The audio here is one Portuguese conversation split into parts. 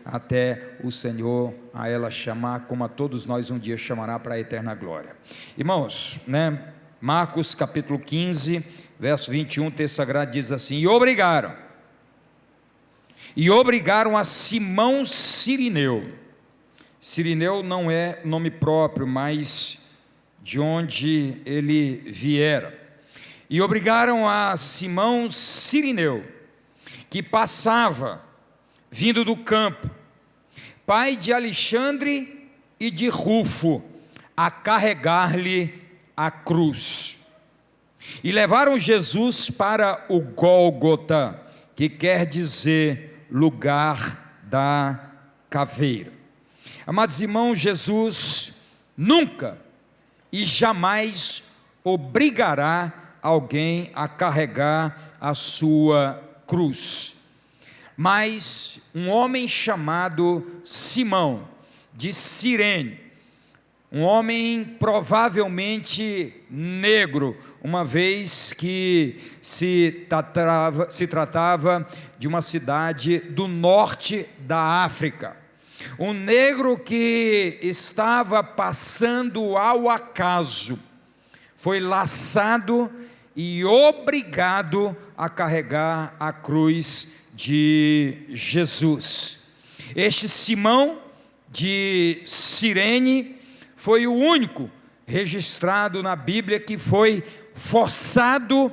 até o Senhor a ela chamar, como a todos nós um dia chamará para a eterna glória. Irmãos, Marcos capítulo 15, verso 21, o texto sagrado diz assim: e obrigaram a Simão Cirineu. Cirineu não é nome próprio, mas de onde ele viera. E obrigaram a Simão Cirineu, que passava vindo do campo, pai de Alexandre e de Rufo, a carregar-lhe a cruz. E levaram Jesus para o Gólgota, que quer dizer lugar da caveira. Amados irmãos, Jesus nunca e jamais obrigará alguém a carregar a sua cruz. Mas um homem chamado Simão, de Cirene, um homem provavelmente negro, uma vez que se tratava de uma cidade do norte da África, um negro que estava passando ao acaso, foi laçado e obrigado a carregar a cruz de Jesus. Este Simão de Cirene foi o único registrado na Bíblia que foi forçado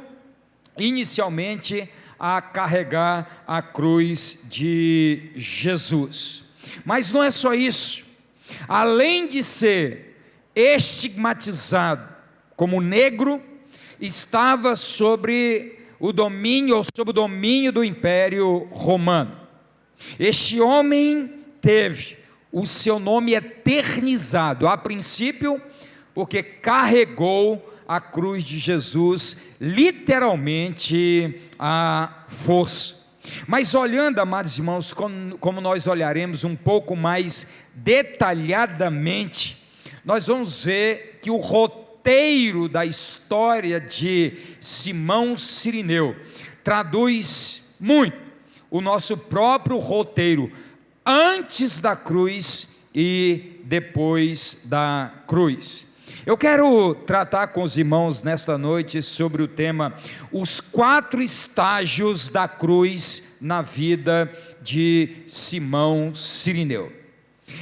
inicialmente a carregar a cruz de Jesus. Mas não é só isso. Além de ser estigmatizado como negro, estava sob o domínio do Império Romano. Este homem teve o seu nome eternizado, a princípio, porque carregou a cruz de Jesus, literalmente à força. Mas olhando, amados irmãos, como nós olharemos um pouco mais detalhadamente, nós vamos ver que o roteiro da história de Simão Cirineu traduz muito o nosso próprio roteiro antes da cruz e depois da cruz. Eu quero tratar com os irmãos nesta noite sobre o tema os 4 estágios da cruz na vida de Simão Cirineu.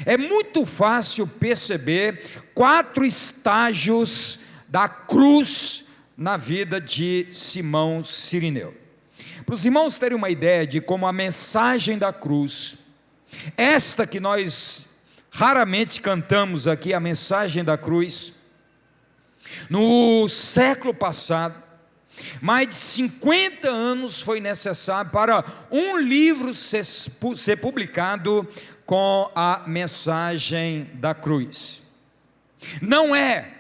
É muito fácil perceber 4 estágios da cruz na vida de Simão Cirineu. Para os irmãos terem uma ideia de como a mensagem da cruz, esta que nós raramente cantamos aqui, a mensagem da cruz, no século passado, mais de 50 anos foi necessário para um livro ser publicado com a mensagem da cruz. Não é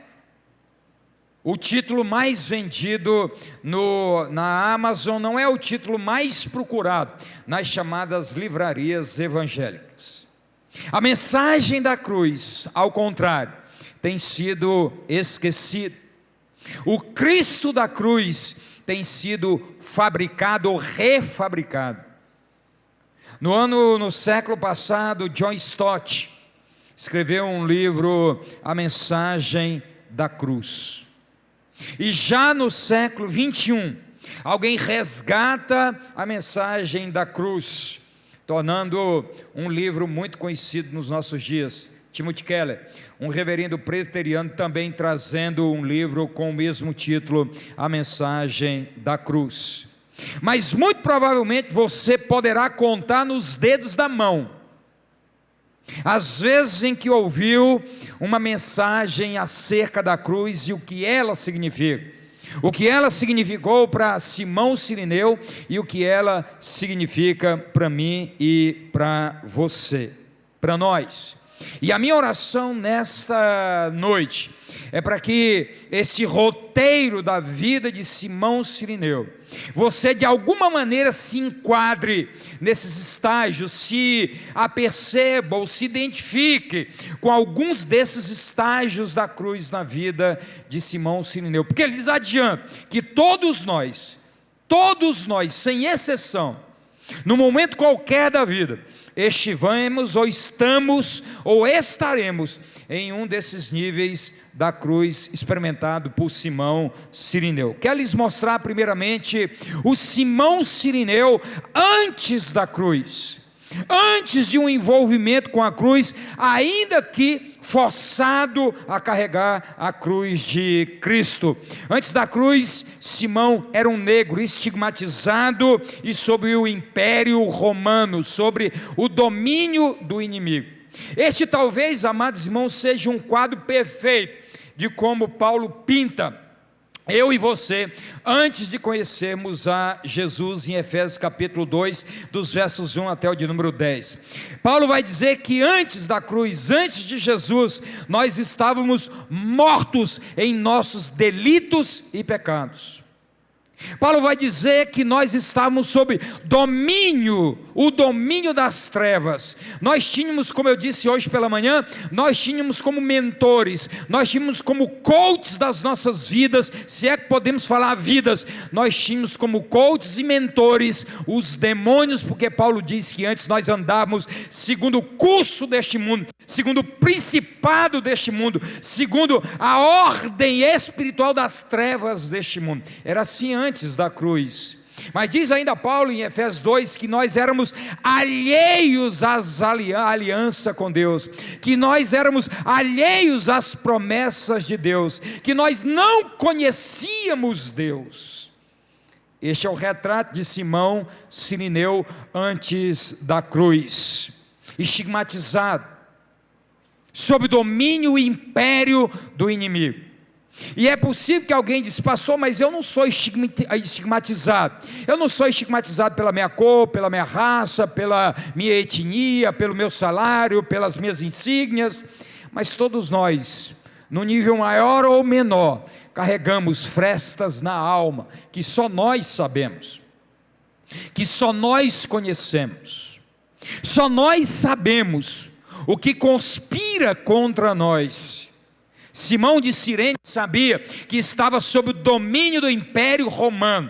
o título mais vendido na Amazon, não é o título mais procurado nas chamadas livrarias evangélicas. A mensagem da cruz, ao contrário, tem sido esquecido. O Cristo da cruz tem sido fabricado ou refabricado. No século passado, John Stott escreveu um livro, A Mensagem da Cruz. E já no século 21, alguém resgata a mensagem da cruz, tornando um livro muito conhecido nos nossos dias. Timothy Keller, um reverendo presbiteriano, também trazendo um livro com o mesmo título, A Mensagem da Cruz. Mas muito provavelmente você poderá contar nos dedos da mão as vezes em que ouviu uma mensagem acerca da cruz e o que ela significa, o que ela significou para Simão Cirineu e o que ela significa para mim e para você, para nós. E a minha oração nesta noite é para que esse roteiro da vida de Simão Cirineu, você de alguma maneira se enquadre nesses estágios, se aperceba ou se identifique com alguns desses estágios da cruz na vida de Simão Cirineu, porque eles adiantam que todos nós, sem exceção, no momento qualquer da vida, estivemos ou estamos ou estaremos em um desses níveis da cruz experimentado por Simão Cirineu. Quero lhes mostrar primeiramente o Simão Cirineu antes da cruz, antes de um envolvimento com a cruz, ainda que forçado a carregar a cruz de Cristo. Antes da cruz, Simão era um negro estigmatizado e sob o império romano, sobre o domínio do inimigo. Este talvez, amados irmãos, seja um quadro perfeito de como Paulo pinta eu e você, antes de conhecermos a Jesus, em Efésios capítulo 2, dos versos 1 até o de número 10. Paulo vai dizer que antes da cruz, antes de Jesus, nós estávamos mortos em nossos delitos e pecados. Paulo vai dizer que nós estávamos sob domínio, o domínio das trevas. Nós tínhamos, como eu disse hoje pela manhã, nós tínhamos como mentores, nós tínhamos como coaches das nossas vidas, se é que podemos falar vidas, nós tínhamos como coaches e mentores os demônios, porque Paulo diz que antes nós andávamos segundo o curso deste mundo, segundo o principado deste mundo, segundo a ordem espiritual das trevas deste mundo. Era assim antes da cruz. Mas diz ainda Paulo em Efésios 2 que nós éramos alheios às aliança com Deus, que nós éramos alheios às promessas de Deus, que nós não conhecíamos Deus. Este é o retrato de Simão Cirineu antes da cruz, estigmatizado, sob domínio e império do inimigo. E é possível que alguém diz: pastor, mas eu não sou estigmatizado, eu não sou estigmatizado pela minha cor, pela minha raça, pela minha etnia, pelo meu salário, pelas minhas insígnias. Mas todos nós, no nível maior ou menor, carregamos frestas na alma, que só nós sabemos, que só nós conhecemos, só nós sabemos o que conspira contra nós. Simão de Cirene sabia que estava sob o domínio do Império Romano,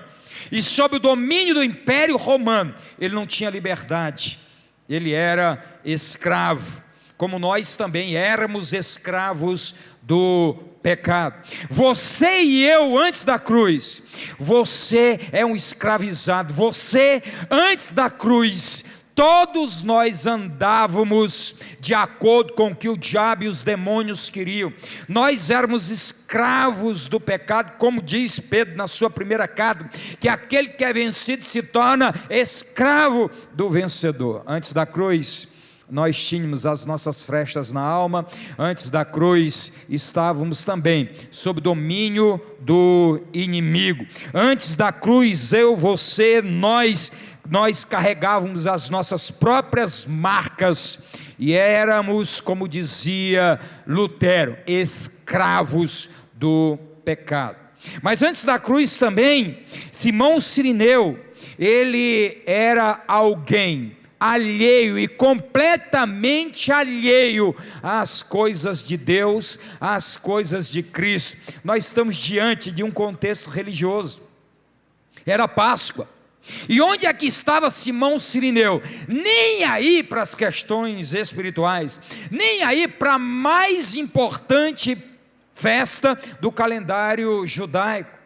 e sob o domínio do Império Romano, ele não tinha liberdade, ele era escravo, como nós também éramos escravos do pecado. Você e eu, antes da cruz, você é um escravizado, você, antes da cruz, todos nós andávamos de acordo com o que o diabo e os demônios queriam. Nós éramos escravos do pecado, como diz Pedro na sua primeira carta, que aquele que é vencido se torna escravo do vencedor. Antes da cruz, nós tínhamos as nossas frestas na alma. Antes da cruz, estávamos também sob domínio do inimigo. Antes da cruz, eu, você, nós carregávamos as nossas próprias marcas e éramos, como dizia Lutero, escravos do pecado. Mas antes da cruz também, Simão Cirineu, ele era alguém alheio e completamente alheio às coisas de Deus, às coisas de Cristo. Nós estamos diante de um contexto religioso. Era Páscoa. E onde é que estava Simão Cirineu? Nem aí para as questões espirituais, nem aí para a mais importante festa do calendário judaico.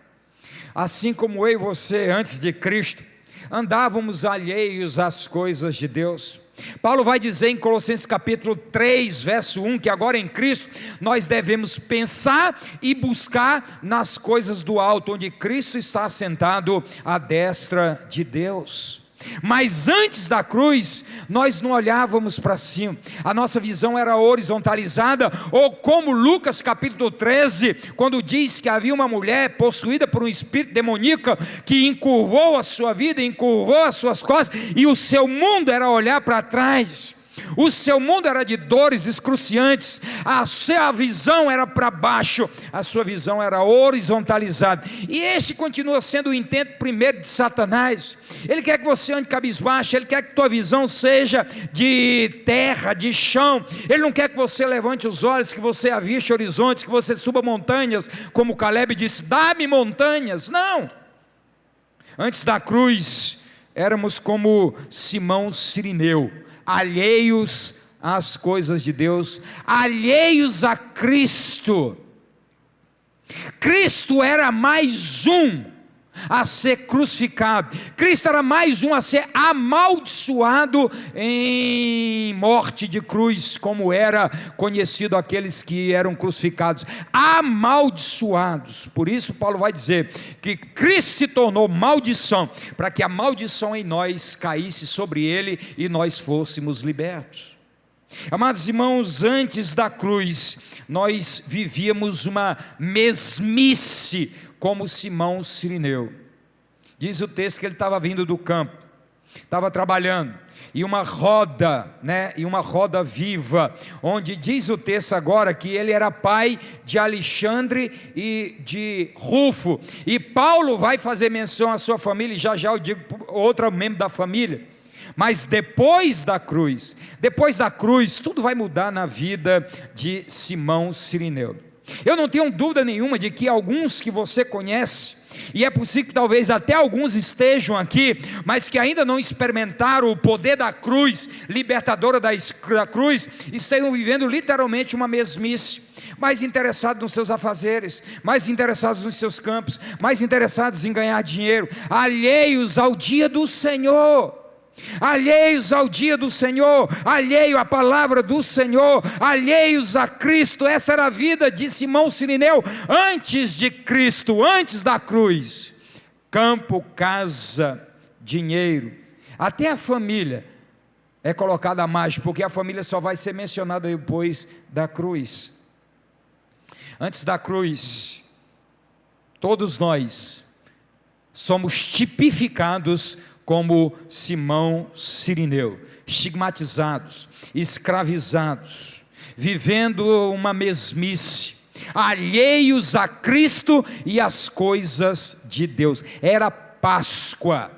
Assim como eu e você, antes de Cristo, andávamos alheios às coisas de Deus. Paulo vai dizer em Colossenses capítulo 3, verso 1, que agora em Cristo nós devemos pensar e buscar nas coisas do alto, onde Cristo está assentado à destra de Deus. Mas antes da cruz, nós não olhávamos para cima, a nossa visão era horizontalizada, ou como Lucas capítulo 13, quando diz que havia uma mulher possuída por um espírito demoníaco, que encurvou a sua vida, encurvou as suas costas, e o seu mundo era olhar para trás. O seu mundo era de dores excruciantes, a sua visão era para baixo, a sua visão era horizontalizada. E este continua sendo o intento primeiro de Satanás. Ele quer que você ande cabisbaixo, ele quer que tua visão seja de terra, de chão. Ele não quer que você levante os olhos, que você aviste horizontes, que você suba montanhas, como Caleb disse: dá-me montanhas. Não. Antes da cruz, éramos como Simão Cirineu, alheios às coisas de Deus, alheios a Cristo. Cristo era mais um a ser crucificado, Cristo era mais um a ser amaldiçoado em morte de cruz, como era conhecido aqueles que eram crucificados, amaldiçoados. Por isso Paulo vai dizer que Cristo se tornou maldição, para que a maldição em nós caísse sobre ele e nós fôssemos libertos. Amados irmãos, antes da cruz, nós vivíamos uma mesmice, como Simão Cirineu. Diz o texto que ele estava vindo do campo, estava trabalhando, e uma roda, e uma roda viva, onde diz o texto agora que ele era pai de Alexandre e de Rufo, e Paulo vai fazer menção à sua família, e já eu digo outro membro da família. Mas depois da cruz, tudo vai mudar na vida de Simão Cirineu. Eu não tenho dúvida nenhuma de que alguns que você conhece, e é possível que talvez até alguns estejam aqui, mas que ainda não experimentaram o poder da cruz, libertadora da cruz, estejam vivendo literalmente uma mesmice, mais interessados nos seus afazeres, mais interessados nos seus campos, mais interessados em ganhar dinheiro, alheios ao dia do Senhor. Alheios ao dia do Senhor, alheio à palavra do Senhor, alheios a Cristo. Essa era a vida de Simão Cirineu antes de Cristo, antes da cruz. Campo, casa, dinheiro, até a família é colocada à margem, porque a família só vai ser mencionada depois da cruz. Antes da cruz, todos nós somos tipificados como Simão Cirineu, estigmatizados, escravizados, vivendo uma mesmice, alheios a Cristo e às coisas de Deus. Era Páscoa,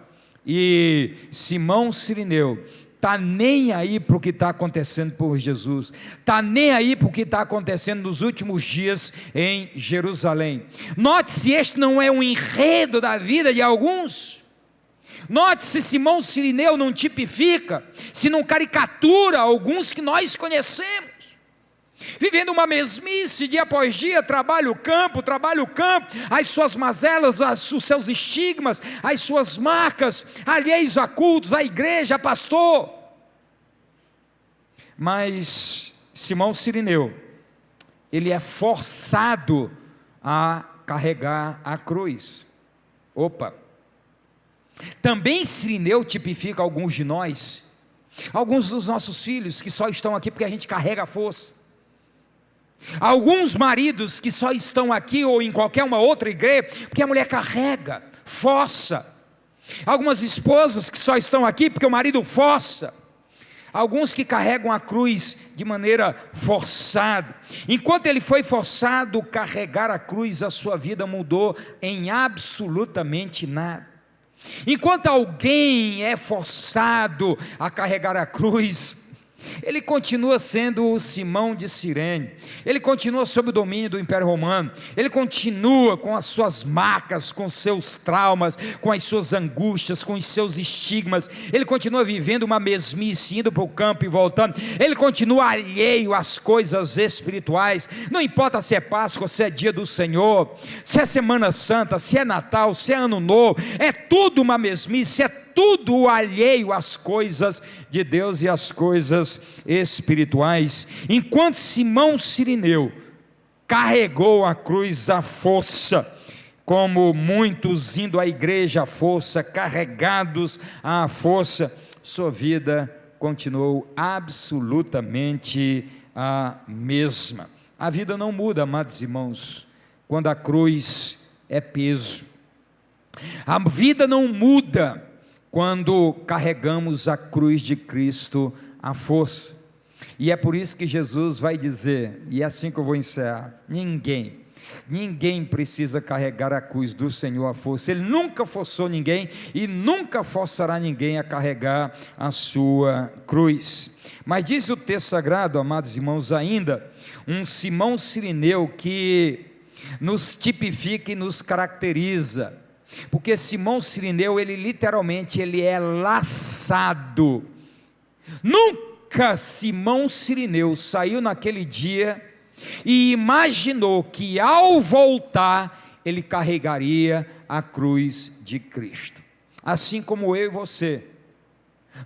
e Simão Cirineu está nem aí para o que está acontecendo por Jesus, está nem aí para o que está acontecendo nos últimos dias em Jerusalém. Note-se, este não é um enredo da vida de alguns. Note se Simão Cirineu não tipifica, se não caricatura alguns que nós conhecemos, vivendo uma mesmice dia após dia, trabalha o campo, as suas mazelas, os seus estigmas, as suas marcas, alheios a cultos, a igreja, a pastor. Mas Simão Cirineu, ele é forçado a carregar a cruz. Também Cirineu tipifica alguns de nós, alguns dos nossos filhos que só estão aqui porque a gente carrega a força, alguns maridos que só estão aqui ou em qualquer uma outra igreja porque a mulher carrega, força, algumas esposas que só estão aqui porque o marido força, alguns que carregam a cruz de maneira forçada. Enquanto ele foi forçado a carregar a cruz, a sua vida mudou em absolutamente nada. Enquanto alguém é forçado a carregar a cruz, ele continua sendo o Simão de Cirene, ele continua sob o domínio do Império Romano, ele continua com as suas marcas, com seus traumas, com as suas angústias, com os seus estigmas, ele continua vivendo uma mesmice, indo para o campo e voltando, ele continua alheio às coisas espirituais, não importa se é Páscoa, se é dia do Senhor, se é Semana Santa, se é Natal, se é Ano Novo, é tudo uma mesmice, é tudo alheio às coisas de Deus e às coisas espirituais. Enquanto Simão Cirineu carregou a cruz à força, como muitos indo à igreja à força, carregados à força, sua vida continuou absolutamente a mesma. A vida não muda, amados irmãos, quando a cruz é peso. A vida não muda quando carregamos a cruz de Cristo à força. E é por isso que Jesus vai dizer, e é assim que eu vou encerrar: ninguém precisa carregar a cruz do Senhor à força. Ele nunca forçou ninguém e nunca forçará ninguém a carregar a sua cruz. Mas diz o texto sagrado, amados irmãos, ainda um Simão Cirineu que nos tipifica e nos caracteriza, porque Simão Cirineu, ele literalmente, ele é laçado Nunca Simão Cirineu saiu naquele dia e imaginou que ao voltar ele carregaria a cruz de Cristo. Assim como eu e você,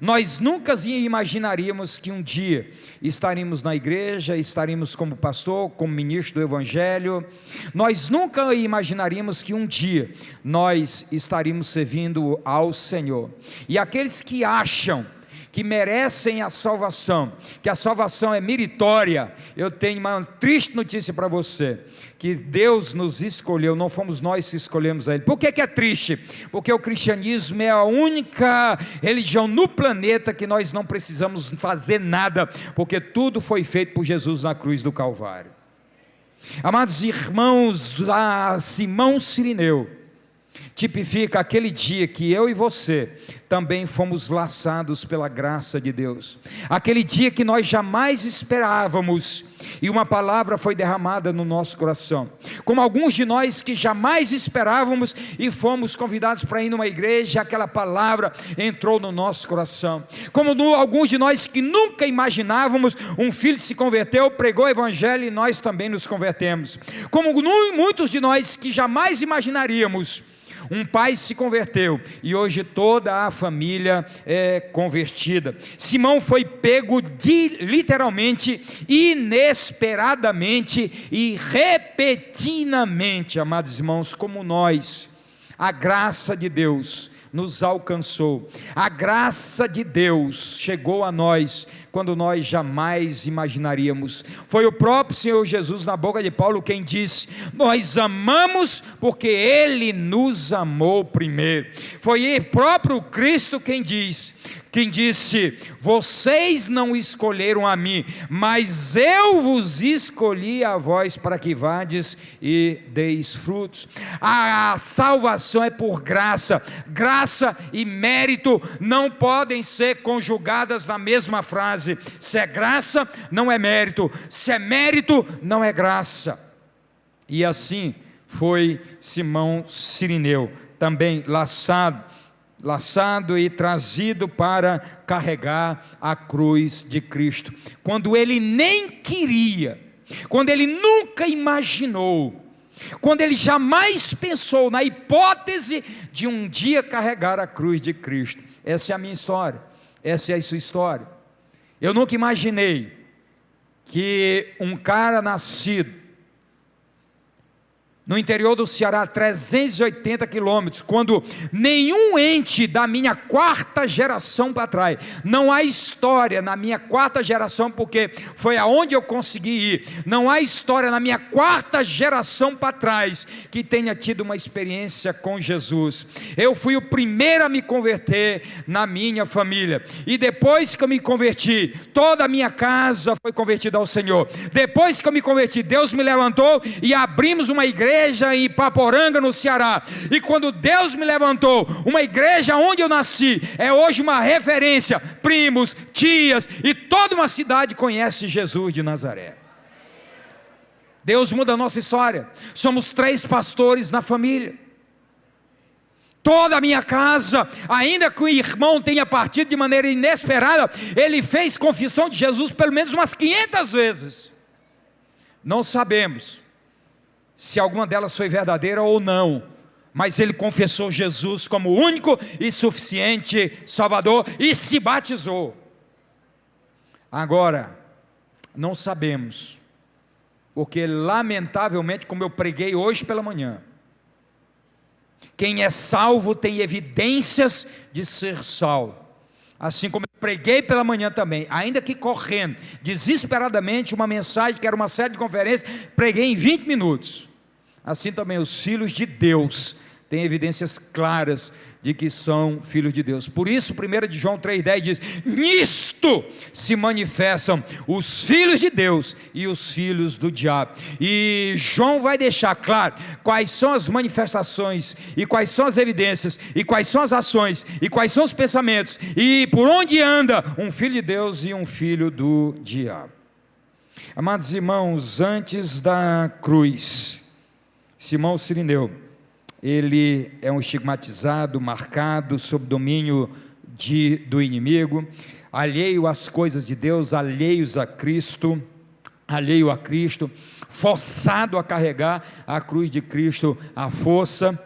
nós nunca imaginaríamos que um dia estaríamos na igreja, estaríamos como pastor, como ministro do Evangelho. Nós nunca imaginaríamos que um dia nós estaríamos servindo ao Senhor. E aqueles que acham que merecem a salvação, que a salvação é meritória, eu tenho uma triste notícia para você, que Deus nos escolheu, não fomos nós que escolhemos a Ele. Por que é triste? Porque o cristianismo é a única religião no planeta que nós não precisamos fazer nada, porque tudo foi feito por Jesus na cruz do Calvário. Amados irmãos, a Simão Cirineu tipifica aquele dia que eu e você também fomos laçados pela graça de Deus, aquele dia que nós jamais esperávamos, e uma palavra foi derramada no nosso coração, como alguns de nós que jamais esperávamos, e fomos convidados para ir numa igreja, aquela palavra entrou no nosso coração, como alguns de nós que nunca imaginávamos, um filho se converteu, pregou o evangelho e nós também nos convertemos, como muitos de nós que jamais imaginaríamos, um pai se converteu e hoje toda a família é convertida. Simão foi pego literalmente, inesperadamente e repentinamente, amados irmãos, como nós. A graça de Deus nos alcançou, a graça de Deus chegou a nós quando nós jamais imaginaríamos. Foi o próprio Senhor Jesus, na boca de Paulo, quem disse: nós amamos porque Ele nos amou primeiro. Foi o próprio Cristo quem disse: vocês não escolheram a mim, mas eu vos escolhi a vós para que vades e deis frutos. A salvação é por graça. Graça e mérito não podem ser conjugadas na mesma frase. Se é graça, não é mérito. Se é mérito, não é graça. E assim foi Simão Cirineu, também laçado e trazido para carregar a cruz de Cristo, quando ele nem queria, quando ele nunca imaginou, quando ele jamais pensou na hipótese de um dia carregar a cruz de Cristo. Essa é a minha história, essa é a sua história. Eu nunca imaginei que um cara nascido no interior do Ceará, 380 quilômetros, quando nenhum ente da minha quarta geração para trás, não há história na minha quarta geração, porque foi aonde eu consegui ir, não há história na minha quarta geração para trás, que tenha tido uma experiência com Jesus. Eu fui o primeiro a me converter na minha família, e depois que eu me converti, toda a minha casa foi convertida ao Senhor. Depois que eu me converti, Deus me levantou e abrimos uma igreja em Ipaporanga, no Ceará, e quando Deus me levantou, uma igreja onde eu nasci, é hoje uma referência, primos, tias, e toda uma cidade conhece Jesus de Nazaré. Deus muda a nossa história. Somos 3 pastores na família, toda a minha casa, ainda que o irmão tenha partido de maneira inesperada, ele fez confissão de Jesus pelo menos umas 500 vezes, não sabemos se alguma delas foi verdadeira ou não, mas ele confessou Jesus como o único e suficiente Salvador e se batizou. Agora, não sabemos, porque lamentavelmente, como eu preguei hoje pela manhã, quem é salvo tem evidências de ser salvo, assim como eu preguei pela manhã também, ainda que correndo, desesperadamente, uma mensagem que era uma série de conferências, preguei em 20 minutos, assim também os filhos de Deus têm evidências claras de que são filhos de Deus. Por isso 1 de João 3,10 diz: nisto se manifestam os filhos de Deus e os filhos do diabo. E João vai deixar claro quais são as manifestações, e quais são as evidências, e quais são as ações, e quais são os pensamentos, e por onde anda um filho de Deus e um filho do diabo. Amados irmãos, antes da cruz, Simão Cirineu, ele é um estigmatizado, marcado, sob domínio do inimigo. alheio às coisas de Deus, alheio a Cristo, forçado a carregar a cruz de Cristo à força.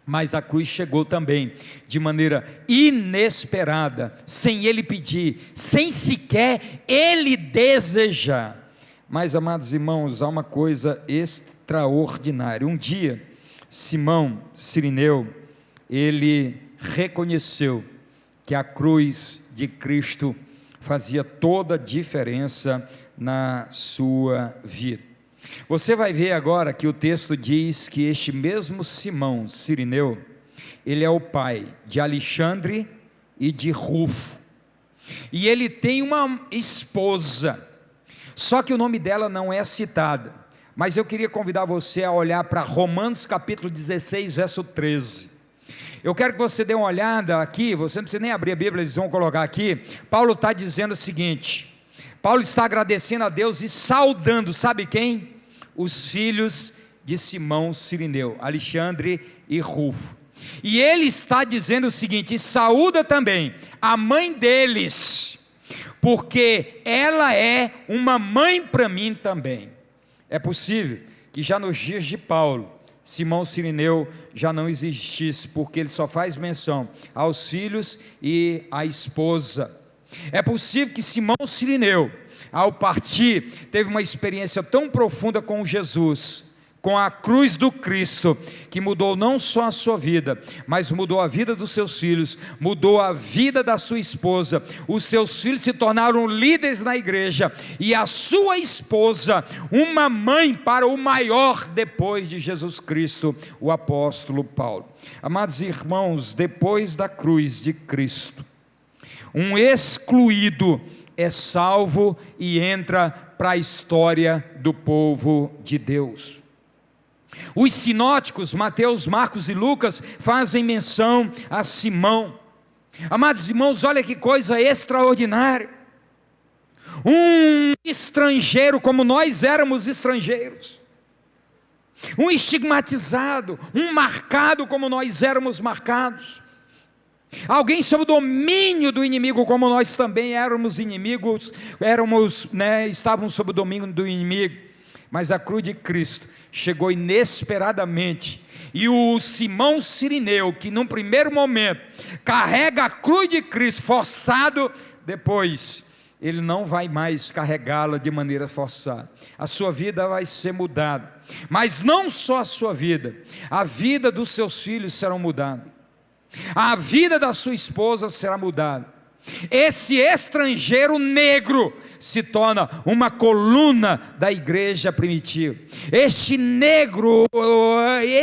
Mas a cruz chegou também de maneira inesperada, sem ele pedir, sem sequer ele desejar. Mas, amados irmãos, há uma coisa extraordinária. Um dia, Simão Cirineu, ele reconheceu que a cruz de Cristo fazia toda a diferença na sua vida. Você vai ver agora que o texto diz que este mesmo Simão Cirineu, ele é o pai de Alexandre e de Rufo, e ele tem uma esposa, só que o nome dela não é citado, mas eu queria convidar você a olhar para Romanos capítulo 16, verso 13, eu quero que você dê uma olhada aqui, você não precisa nem abrir a Bíblia, eles vão colocar aqui. Paulo está dizendo o seguinte, Paulo está agradecendo a Deus e saudando, sabe quem? Os filhos de Simão Cirineu, Alexandre e Rufo, e ele está dizendo o seguinte, e saúda também a mãe deles, porque ela é uma mãe para mim também. É possível que já nos dias de Paulo, Simão Cirineu já não existisse, porque ele só faz menção aos filhos e à esposa. É possível que Simão Cirineu, ao partir, teve uma experiência tão profunda com Jesus, com a cruz do Cristo, que mudou não só a sua vida, mas mudou a vida dos seus filhos, mudou a vida da sua esposa. Os seus filhos se tornaram líderes na igreja, e a sua esposa, uma mãe para o maior depois de Jesus Cristo, o apóstolo Paulo. Amados irmãos, depois da cruz de Cristo, um excluído é salvo e entra para a história do povo de Deus. Os sinóticos, Mateus, Marcos e Lucas, fazem menção a Simão. Amados irmãos, olha que coisa extraordinária. Um estrangeiro como nós éramos estrangeiros. Um estigmatizado, um marcado como nós éramos marcados. Alguém sob o domínio do inimigo, como nós também éramos inimigos, estávamos sob o domínio do inimigo, mas a cruz de Cristo chegou inesperadamente, e o Simão Cirineu, que num primeiro momento carrega a cruz de Cristo forçado, depois ele não vai mais carregá-la de maneira forçada, a sua vida vai ser mudada, mas não só a sua vida, a vida dos seus filhos serão mudadas, a vida da sua esposa será mudada. Esse estrangeiro negro se torna uma coluna da igreja primitiva. Este negro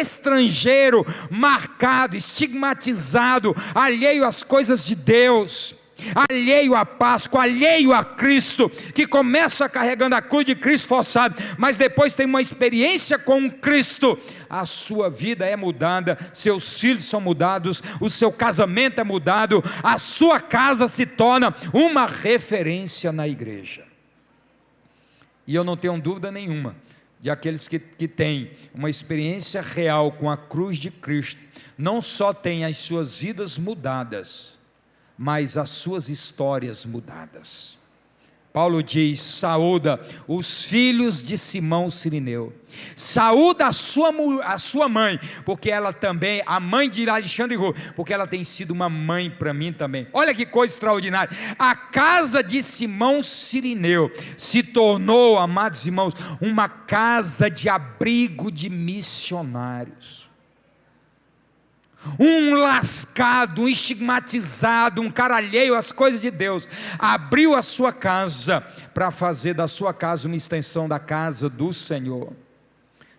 estrangeiro, marcado, estigmatizado, alheio às coisas de Deus, alheio à Páscoa, alheio a Cristo, que começa carregando a cruz de Cristo forçado, mas depois tem uma experiência com Cristo, a sua vida é mudada, seus filhos são mudados, o seu casamento é mudado, a sua casa se torna uma referência na igreja. E eu não tenho dúvida nenhuma de aqueles que têm uma experiência real com a cruz de Cristo, não só têm as suas vidas mudadas, mas as suas histórias mudadas. Paulo diz, saúda os filhos de Simão Cirineu, saúda a sua mãe, porque ela também, a mãe de Alexandre e Rufo, porque ela tem sido uma mãe para mim também. Olha que coisa extraordinária, a casa de Simão Cirineu se tornou, amados irmãos, uma casa de abrigo de missionários. Um lascado, um estigmatizado, um cara alheio às coisas de Deus, abriu a sua casa para fazer da sua casa uma extensão da casa do Senhor.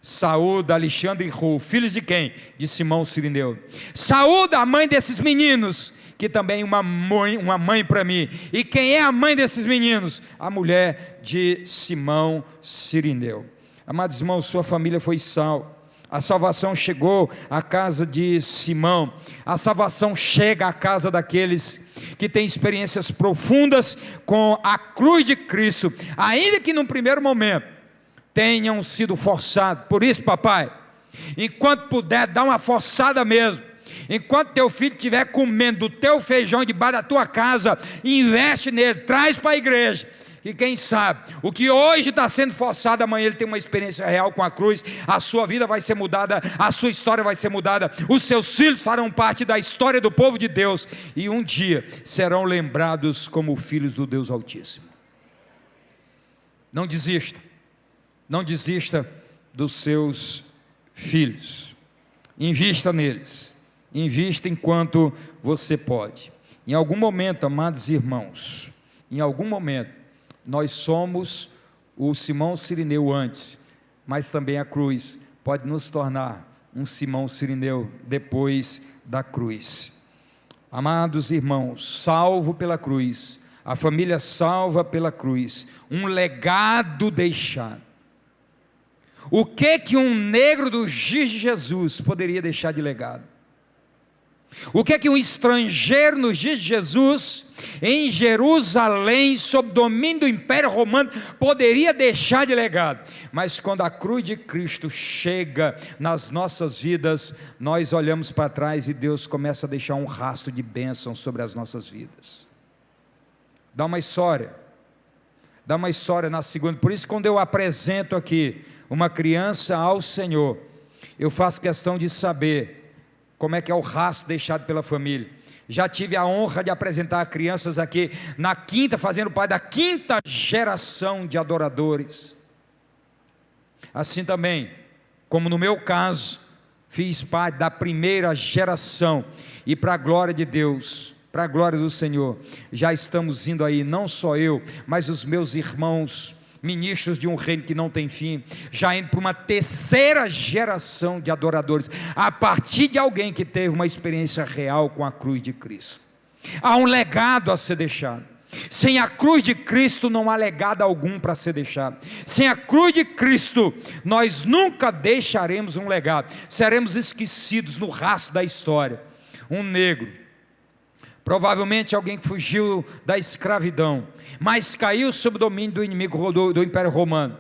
Saúda Alexandre e Rufo, filhos de quem? De Simão Cirineu. Saúda a mãe desses meninos, que também é uma mãe para mim. E quem é a mãe desses meninos? A mulher de Simão Cirineu. Amados irmãos, sua família foi salva. A salvação chegou à casa de Simão, a salvação chega à casa daqueles que têm experiências profundas com a cruz de Cristo, ainda que num primeiro momento tenham sido forçados. Por isso, papai, enquanto puder, dá uma forçada mesmo, Enquanto teu filho estiver comendo do teu feijão debaixo da tua casa, investe nele, traz para a igreja. E quem sabe, o que hoje está sendo forçado, amanhã ele tem uma experiência real com a cruz, a sua vida vai ser mudada, a sua história vai ser mudada, os seus filhos farão parte da história do povo de Deus, e um dia serão lembrados como filhos do Deus Altíssimo. Não desista, não desista dos seus filhos, invista neles, invista enquanto você pode. Em algum momento, amados irmãos, em algum momento, nós somos o Simão Cirineu antes, mas também a cruz pode nos tornar um Simão Cirineu depois da cruz. Amados irmãos, salvo pela cruz, a família salva pela cruz, um legado deixado. O que um negro dos dias de Jesus poderia deixar de legado? O que um estrangeiro nos dias de Jesus, em Jerusalém, sob domínio do Império Romano, poderia deixar de legado? Mas quando a cruz de Cristo chega nas nossas vidas, nós olhamos para trás e Deus começa a deixar um rastro de bênção sobre as nossas vidas. Dá uma história na segunda. Por isso, quando eu apresento aqui uma criança ao Senhor, eu faço questão de saber como é que é o rastro deixado pela família. Já tive a honra de apresentar crianças aqui fazendo parte da 5ª geração de adoradores. Assim também, como no meu caso, fiz parte da 1ª geração, e para a glória de Deus, para a glória do Senhor, já estamos indo aí, não só eu, mas os meus irmãos, ministros de um reino que não tem fim, já indo para uma 3ª geração de adoradores, a partir de alguém que teve uma experiência real com a cruz de Cristo. Há um legado a ser deixado. Sem a cruz de Cristo não há legado algum para ser deixado. Sem a cruz de Cristo nós nunca deixaremos um legado, seremos esquecidos no rastro da história. Um negro, provavelmente alguém que fugiu da escravidão, mas caiu sob o domínio do inimigo do Império Romano.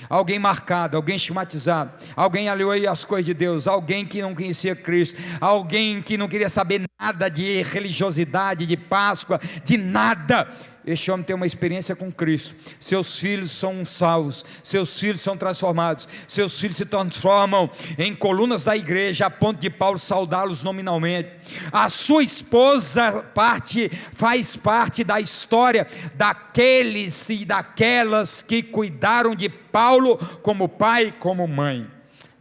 Alguém marcado, alguém estigmatizado, alguém alheio às coisas de Deus, alguém que não conhecia Cristo, alguém que não queria saber nada de religiosidade, de Páscoa, de nada. Este homem tem uma experiência com Cristo, seus filhos são salvos, seus filhos são transformados, seus filhos se transformam em colunas da igreja, a ponto de Paulo saudá-los nominalmente. A sua esposa faz parte da história daqueles e daquelas que cuidaram de Paulo como pai e como mãe.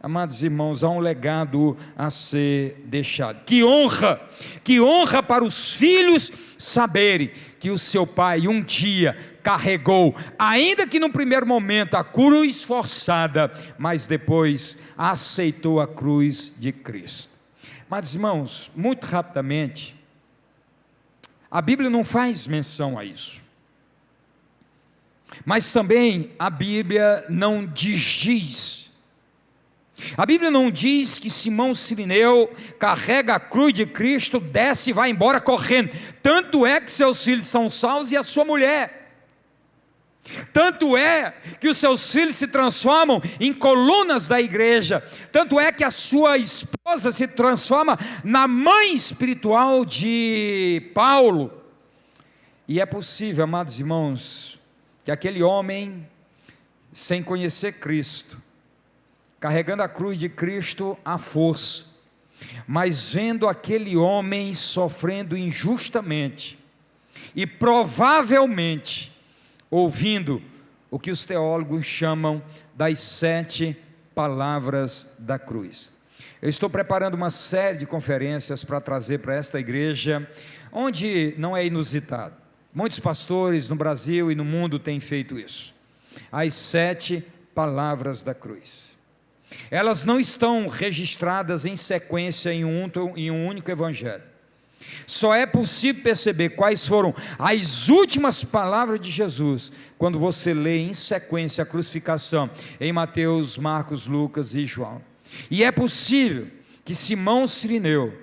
Amados irmãos, há um legado a ser deixado. Que honra para os filhos saberem que o seu pai um dia carregou, ainda que no primeiro momento, a cruz forçada, mas depois aceitou a cruz de Cristo. Mas irmãos, muito rapidamente, a Bíblia não faz menção a isso, mas também a Bíblia não diz. A Bíblia não diz que Simão Cirineu carrega a cruz de Cristo, desce e vai embora correndo. Tanto é que seus filhos são salvos e a sua mulher. Tanto é que os seus filhos se transformam em colunas da igreja. Tanto é que a sua esposa se transforma na mãe espiritual de Paulo. E é possível, amados irmãos, que aquele homem, sem conhecer Cristo, carregando a cruz de Cristo à força, mas vendo aquele homem sofrendo injustamente, e provavelmente ouvindo o que os teólogos chamam das 7 palavras da cruz. Eu estou preparando uma série de conferências para trazer para esta igreja, onde não é inusitado. Muitos pastores no Brasil e no mundo têm feito isso. As 7 palavras da cruz. Elas não estão registradas em sequência em um único evangelho. Só é possível perceber quais foram as últimas palavras de Jesus quando você lê em sequência a crucificação em Mateus, Marcos, Lucas e João. E é possível que Simão Cirineu,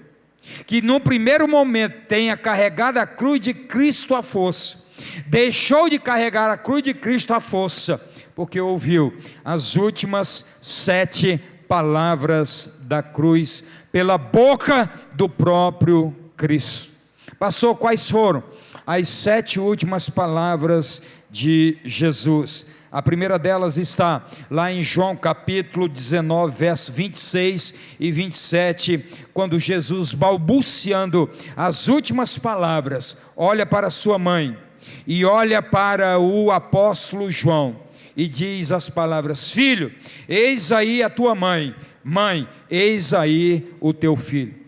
que no primeiro momento tenha carregado a cruz de Cristo à força, deixou de carregar a cruz de Cristo à força, porque ouviu as últimas 7 palavras da cruz, pela boca do próprio Cristo. Pastor, quais foram as 7 últimas palavras de Jesus? A primeira delas está lá em João capítulo 19, verso 26 e 27, quando Jesus, balbuciando as últimas palavras, olha para sua mãe e olha para o apóstolo João e diz as palavras: filho, eis aí a tua mãe, mãe, eis aí o teu filho.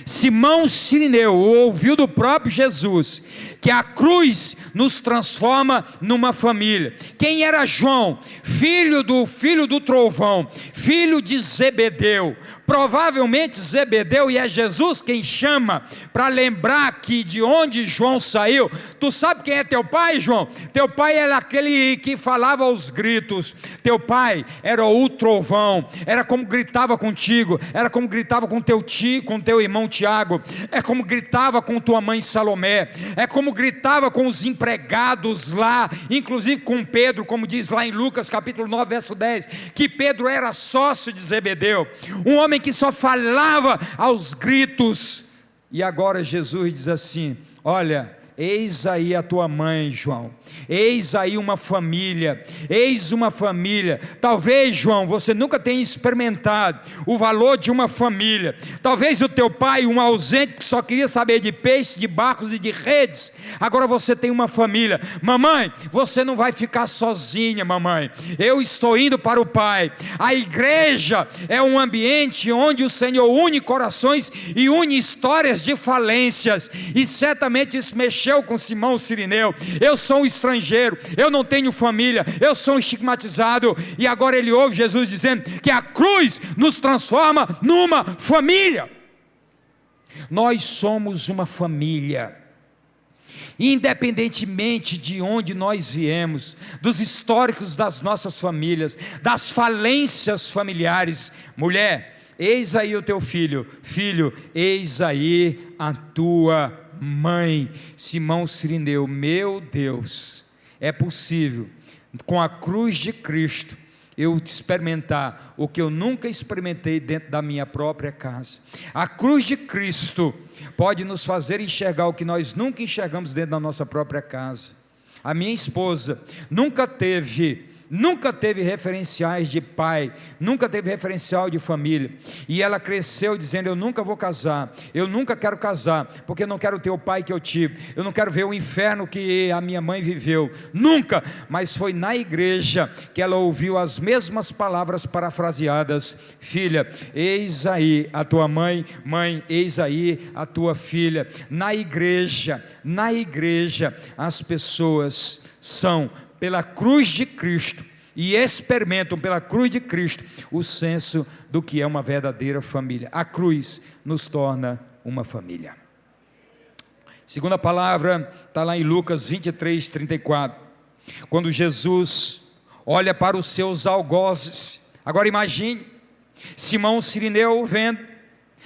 Simão Cirineu ouviu do próprio Jesus que a cruz nos transforma numa família. Quem era João? Filho do trovão, filho de Zebedeu. Provavelmente Zebedeu, e é Jesus quem chama para lembrar que de onde João saiu. Tu sabe quem é teu pai, João? Teu pai era aquele que falava aos gritos. Teu pai era o trovão, era como gritava contigo, era como gritava com teu tio, com teu irmão Tiago, é como gritava com tua mãe Salomé, é como gritava com os empregados lá, inclusive com Pedro, como diz lá em Lucas capítulo 9, verso 10, que Pedro era sócio de Zebedeu, um homem que só falava aos gritos. E agora Jesus diz assim: olha, eis aí a tua mãe, João, eis aí uma família, eis uma família. Talvez, João, você nunca tenha experimentado o valor de uma família. Talvez o teu pai, um ausente que só queria saber de peixes, de barcos e de redes, agora você tem uma família. Mamãe, você não vai ficar sozinha, mamãe, eu estou indo para o Pai. A igreja é um ambiente onde o Senhor une corações e une histórias de falências, e certamente isso mexeu com Simão Cirineu. Eu sou um estrangeiro, eu não tenho família, eu sou um estigmatizado, e agora ele ouve Jesus dizendo que a cruz nos transforma numa família. Nós somos uma família, independentemente de onde nós viemos, dos históricos das nossas famílias, das falências familiares. Mulher, eis aí o teu filho, filho, eis aí a tua mãe. Simão Cirineu, meu Deus, é possível com a cruz de Cristo eu experimentar o que eu nunca experimentei dentro da minha própria casa. A cruz de Cristo pode nos fazer enxergar o que nós nunca enxergamos dentro da nossa própria casa. A minha esposa nunca teve referenciais de pai, nunca teve referencial de família, e ela cresceu dizendo: eu nunca vou casar, eu nunca quero casar, porque eu não quero ter o pai que eu tive, eu não quero ver o inferno que a minha mãe viveu, nunca. Mas foi na igreja que ela ouviu as mesmas palavras parafraseadas: filha, eis aí a tua mãe, mãe, eis aí a tua filha. Na igreja, as pessoas são pela cruz de Cristo, e experimentam pela cruz de Cristo o senso do que é uma verdadeira família. A cruz nos torna uma família. Segunda palavra está lá em Lucas 23, 34, quando Jesus olha para os seus algozes. Agora imagine Simão Cirineu vendo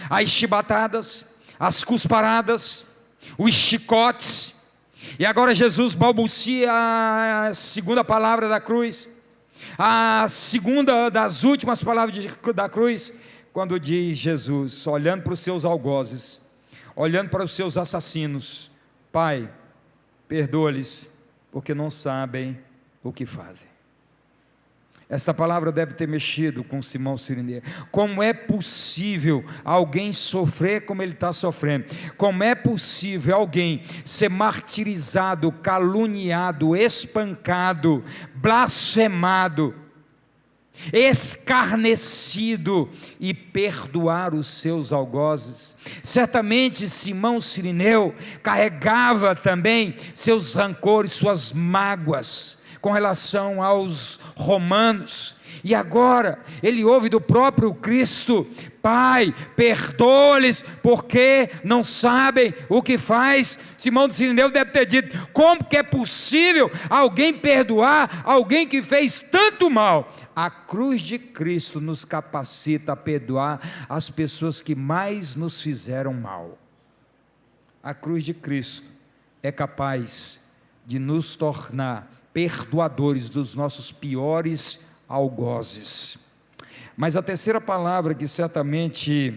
as chibatadas, as cusparadas, os chicotes. E agora Jesus balbucia a segunda palavra da cruz, a segunda das últimas palavras da cruz, quando diz Jesus, olhando para os seus algozes, olhando para os seus assassinos: Pai, perdoa-lhes, porque não sabem o que fazem. Essa palavra deve ter mexido com Simão Cirineu. Como é possível alguém sofrer como ele está sofrendo? Como é possível alguém ser martirizado, caluniado, espancado, blasfemado, escarnecido e perdoar os seus algozes? Certamente Simão Cirineu carregava também seus rancores, suas mágoas com relação aos romanos, e agora ele ouve do próprio Cristo: Pai, perdoa-lhes, porque não sabem o que faz. Simão de Cirineu deve ter dito: como que é possível alguém perdoar alguém que fez tanto mal? A cruz de Cristo nos capacita a perdoar as pessoas que mais nos fizeram mal. A cruz de Cristo é capaz de nos tornar perdoadores dos nossos piores algozes. Mas a terceira palavra que certamente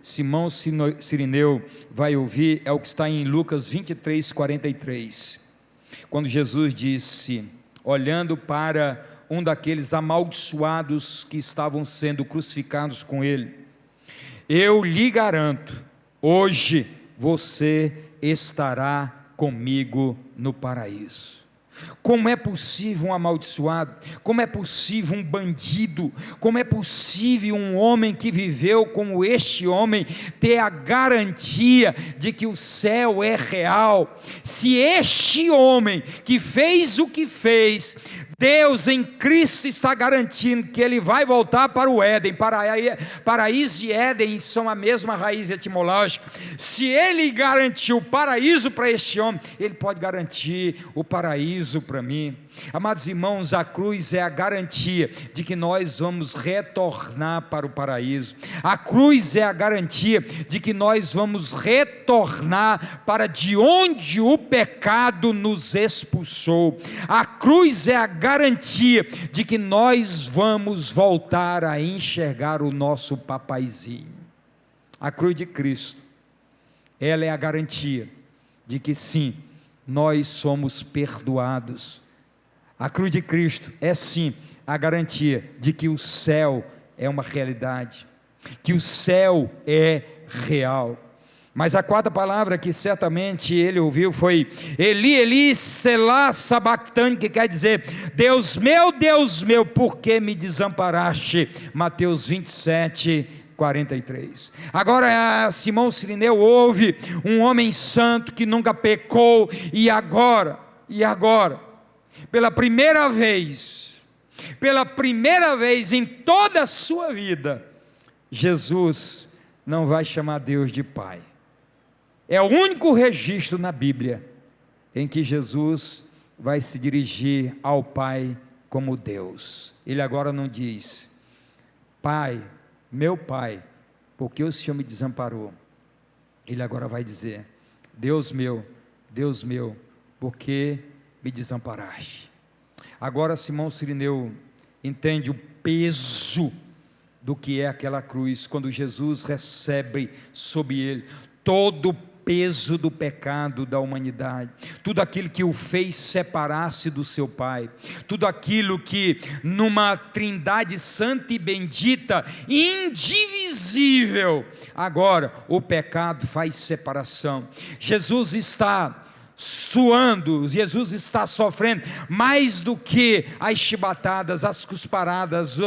Simão Cirineu vai ouvir é o que está em Lucas 23, 43, quando Jesus disse, olhando para um daqueles amaldiçoados que estavam sendo crucificados com ele: eu lhe garanto, hoje você estará comigo no paraíso. Como é possível um amaldiçoado? Como é possível um bandido? Como é possível um homem que viveu como este homem ter a garantia de que o céu é real? Se este homem que fez o que fez, Deus em Cristo está garantindo que ele vai voltar para o Éden. Paraíso e Éden são a mesma raiz etimológica. Se ele garantiu o paraíso para este homem, ele pode garantir o paraíso para mim. Amados irmãos, a cruz é a garantia de que nós vamos retornar para o paraíso. A cruz é a garantia de que nós vamos retornar para de onde o pecado nos expulsou. A cruz é a garantia de que nós vamos voltar a enxergar o nosso papaizinho. A cruz de Cristo, ela é a garantia de que sim, nós somos perdoados. A cruz de Cristo é sim a garantia de que o céu é uma realidade, que o céu é real. Mas a quarta palavra que certamente ele ouviu foi Eli, Eli, selá sabactani, que quer dizer, Deus meu, por que me desamparaste? Mateus 27, 43. Agora Simão Cirineu ouve um homem santo que nunca pecou, e agora, pela primeira vez em toda a sua vida, Jesus não vai chamar Deus de Pai. É o único registro na Bíblia em que Jesus vai se dirigir ao Pai como Deus. Ele agora não diz, Pai, meu Pai, porque o Senhor me desamparou. Ele agora vai dizer, Deus meu, porque me desamparaste. Agora Simão Cirineu entende o peso do que é aquela cruz, quando Jesus recebe sobre ele todo o peso do pecado da humanidade, tudo aquilo que o fez separar-se do seu Pai, tudo aquilo que numa trindade santa e bendita, indivisível, agora o pecado faz separação. Jesus está suando, Jesus está sofrendo mais do que as chibatadas, as cusparadas,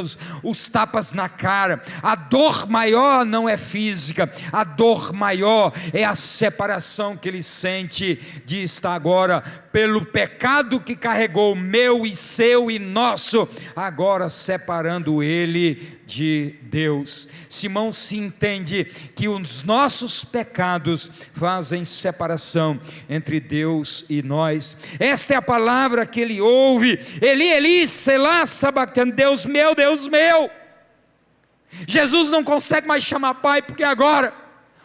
os tapas na cara. A dor maior não é física, a dor maior é a separação que ele sente de estar agora, pelo pecado que carregou, meu e seu e nosso, agora separando ele de Deus. Simão se entende que os nossos pecados fazem separação entre Deus e nós. Esta é a palavra que ele ouve, Eli, Eli, selá sabactani, Deus meu, Jesus não consegue mais chamar Pai, porque agora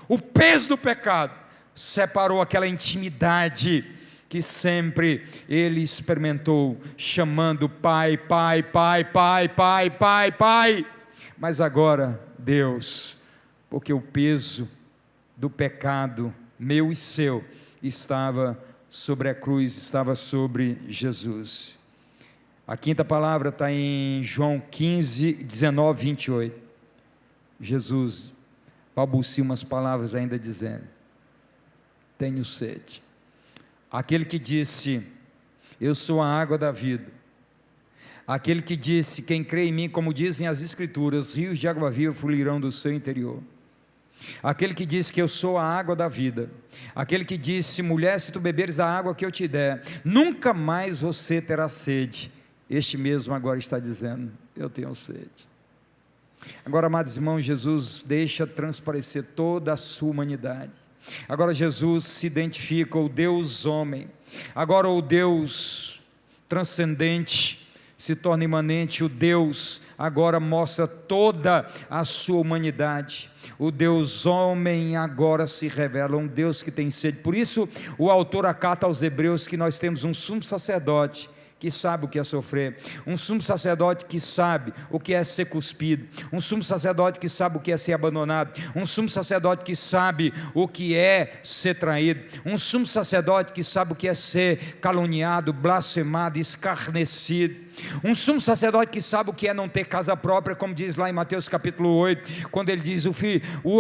o peso do pecado separou aquela intimidade que sempre ele experimentou, chamando Pai, Pai, Pai, Pai, Pai, Pai, Pai. Mas agora, Deus, porque o peso do pecado, meu e seu, estava sobre a cruz, estava sobre Jesus. A quinta palavra está em João 15, 19, 28. Jesus balbucia umas palavras ainda dizendo, tenho sede. Aquele que disse, eu sou a água da vida. Aquele que disse, quem crê em mim, como dizem as Escrituras, rios de água viva fluirão do seu interior. Aquele que disse que eu sou a água da vida. Aquele que disse, mulher, se tu beberes da água que eu te der, nunca mais você terá sede. Este mesmo agora está dizendo, eu tenho sede. Agora, amados irmãos, Jesus deixa transparecer toda a sua humanidade. Agora Jesus se identifica, o Deus homem. Agora o Deus transcendente se torna imanente, o Deus agora mostra toda a sua humanidade. O Deus homem agora se revela, um Deus que tem sede. Por isso o autor acata aos Hebreus que nós temos um sumo sacerdote que sabe o que é sofrer, um sumo sacerdote que sabe o que é ser cuspido, um sumo sacerdote que sabe o que é ser abandonado, um sumo sacerdote que sabe o que é ser traído, um sumo sacerdote que sabe o que é ser caluniado, blasfemado, escarnecido, um sumo sacerdote que sabe o que é não ter casa própria, como diz lá em Mateus capítulo 8, quando ele diz,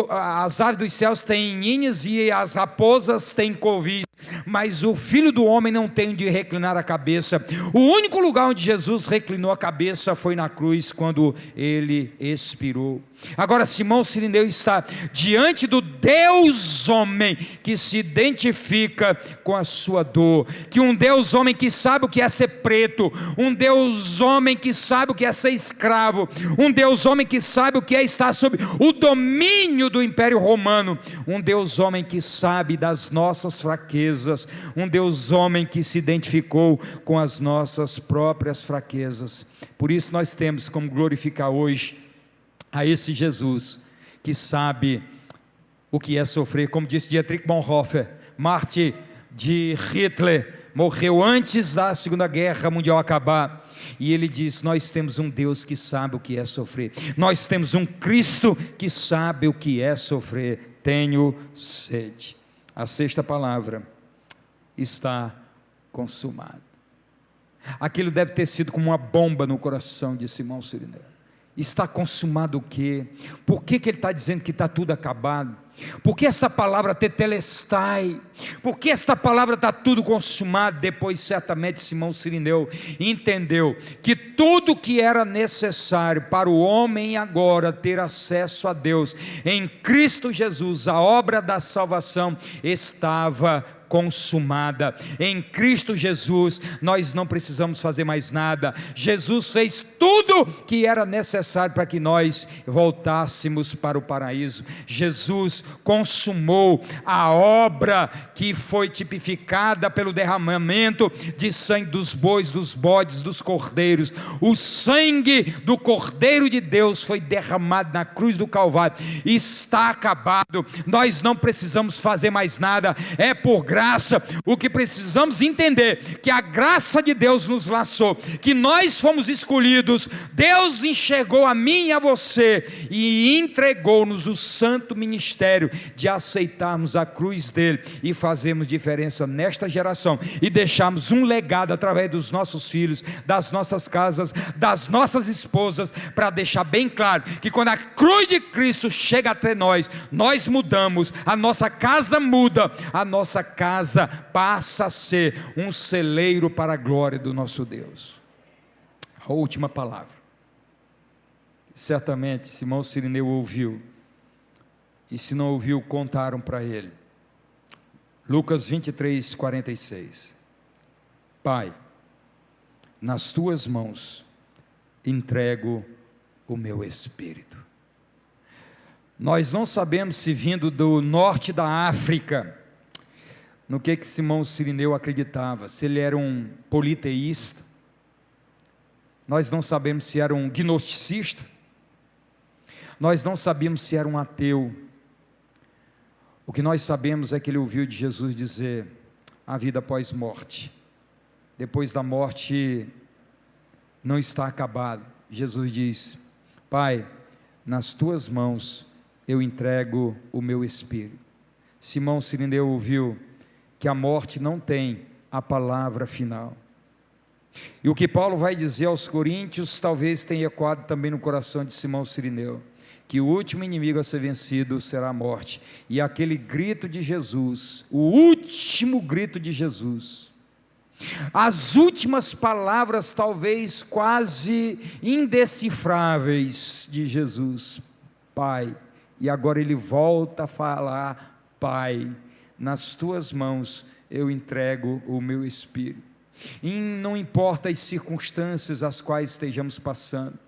as aves dos céus têm ninhos e as raposas têm covis, mas o Filho do Homem não tem onde reclinar a cabeça. O único lugar onde Jesus reclinou a cabeça foi na cruz, quando ele expirou. Agora Simão Cirineu está diante do Deus homem, que se identifica com a sua dor, que um Deus homem que sabe o que é ser preto, um Deus homem que sabe o que é ser escravo, um Deus homem que sabe o que é estar sob o domínio do Império Romano, um Deus homem que sabe das nossas fraquezas, um Deus homem que se identificou com as nossas próprias fraquezas. Por isso nós temos como glorificar hoje a esse Jesus que sabe o que é sofrer, como disse Dietrich Bonhoeffer, mártir de Hitler, morreu antes da Segunda Guerra Mundial acabar, e ele diz, nós temos um Deus que sabe o que é sofrer, nós temos um Cristo que sabe o que é sofrer. Tenho sede. A sexta palavra, está consumado. Aquilo deve ter sido como uma bomba no coração de Simão Cirineu. Está consumado o quê? Por que ele está dizendo que está tudo acabado? Por que esta palavra tetelestai? Por que esta palavra está tudo consumado? Depois certamente Simão Cirineu entendeu que tudo que era necessário para o homem agora ter acesso a Deus em Cristo Jesus, a obra da salvação estava consumada. Em Cristo Jesus nós não precisamos fazer mais nada. Jesus fez tudo que era necessário para que nós voltássemos para o paraíso. Jesus consumou a obra que foi tipificada pelo derramamento de sangue dos bois, dos bodes, dos cordeiros. O sangue do Cordeiro de Deus foi derramado na cruz do Calvário. Está acabado. Nós não precisamos fazer mais nada. É por graça. O que precisamos entender, que a graça de Deus nos laçou, que nós fomos escolhidos, Deus enxergou a mim e a você, e entregou-nos o santo ministério, de aceitarmos a cruz dele, e fazermos diferença nesta geração, e deixarmos um legado através dos nossos filhos, das nossas casas, das nossas esposas, para deixar bem claro, que quando a cruz de Cristo chega até nós, nós mudamos, a nossa casa muda, a nossa casa passa a ser um celeiro para a glória do nosso Deus. A última palavra, certamente Simão Cirineu ouviu, e se não ouviu, contaram para ele. Lucas 23, 46. Pai, nas tuas mãos entrego o meu espírito. Nós não sabemos se vindo do norte da África, no que Simão Cirineu acreditava, se ele era um politeísta, nós não sabemos se era um gnosticista, nós não sabíamos se era um ateu. O que nós sabemos é que ele ouviu de Jesus dizer, a vida após morte, depois da morte não está acabado. Jesus diz, Pai, nas tuas mãos eu entrego o meu espírito. Simão Cirineu ouviu que a morte não tem a palavra final. E o que Paulo vai dizer aos Coríntios, talvez tenha ecoado também no coração de Simão Cirineu, que o último inimigo a ser vencido será a morte. E aquele grito de Jesus, o último grito de Jesus, as últimas palavras talvez quase indecifráveis de Jesus, Pai, e agora ele volta a falar, Pai, nas tuas mãos eu entrego o meu espírito. E não importa as circunstâncias as quais estejamos passando,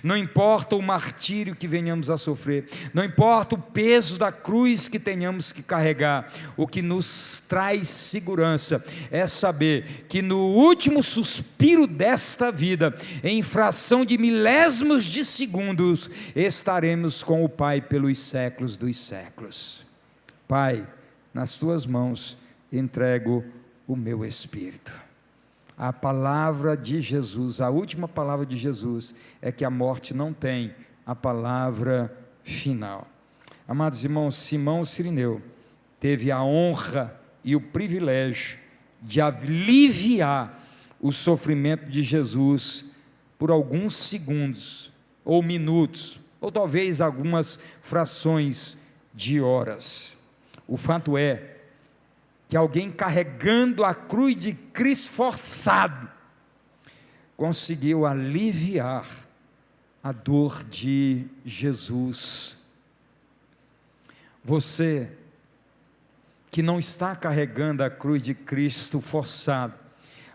não importa o martírio que venhamos a sofrer, não importa o peso da cruz que tenhamos que carregar, o que nos traz segurança é saber que no último suspiro desta vida, em fração de milésimos de segundos, estaremos com o Pai pelos séculos dos séculos. Pai, nas tuas mãos entrego o meu espírito. A palavra de Jesus, a última palavra de Jesus, é que a morte não tem a palavra final. Amados irmãos, Simão Cirineu teve a honra e o privilégio de aliviar o sofrimento de Jesus por alguns segundos, ou minutos, ou talvez algumas frações de horas. O fato é que alguém carregando a cruz de Cristo forçado, conseguiu aliviar a dor de Jesus. Você que não está carregando a cruz de Cristo forçado,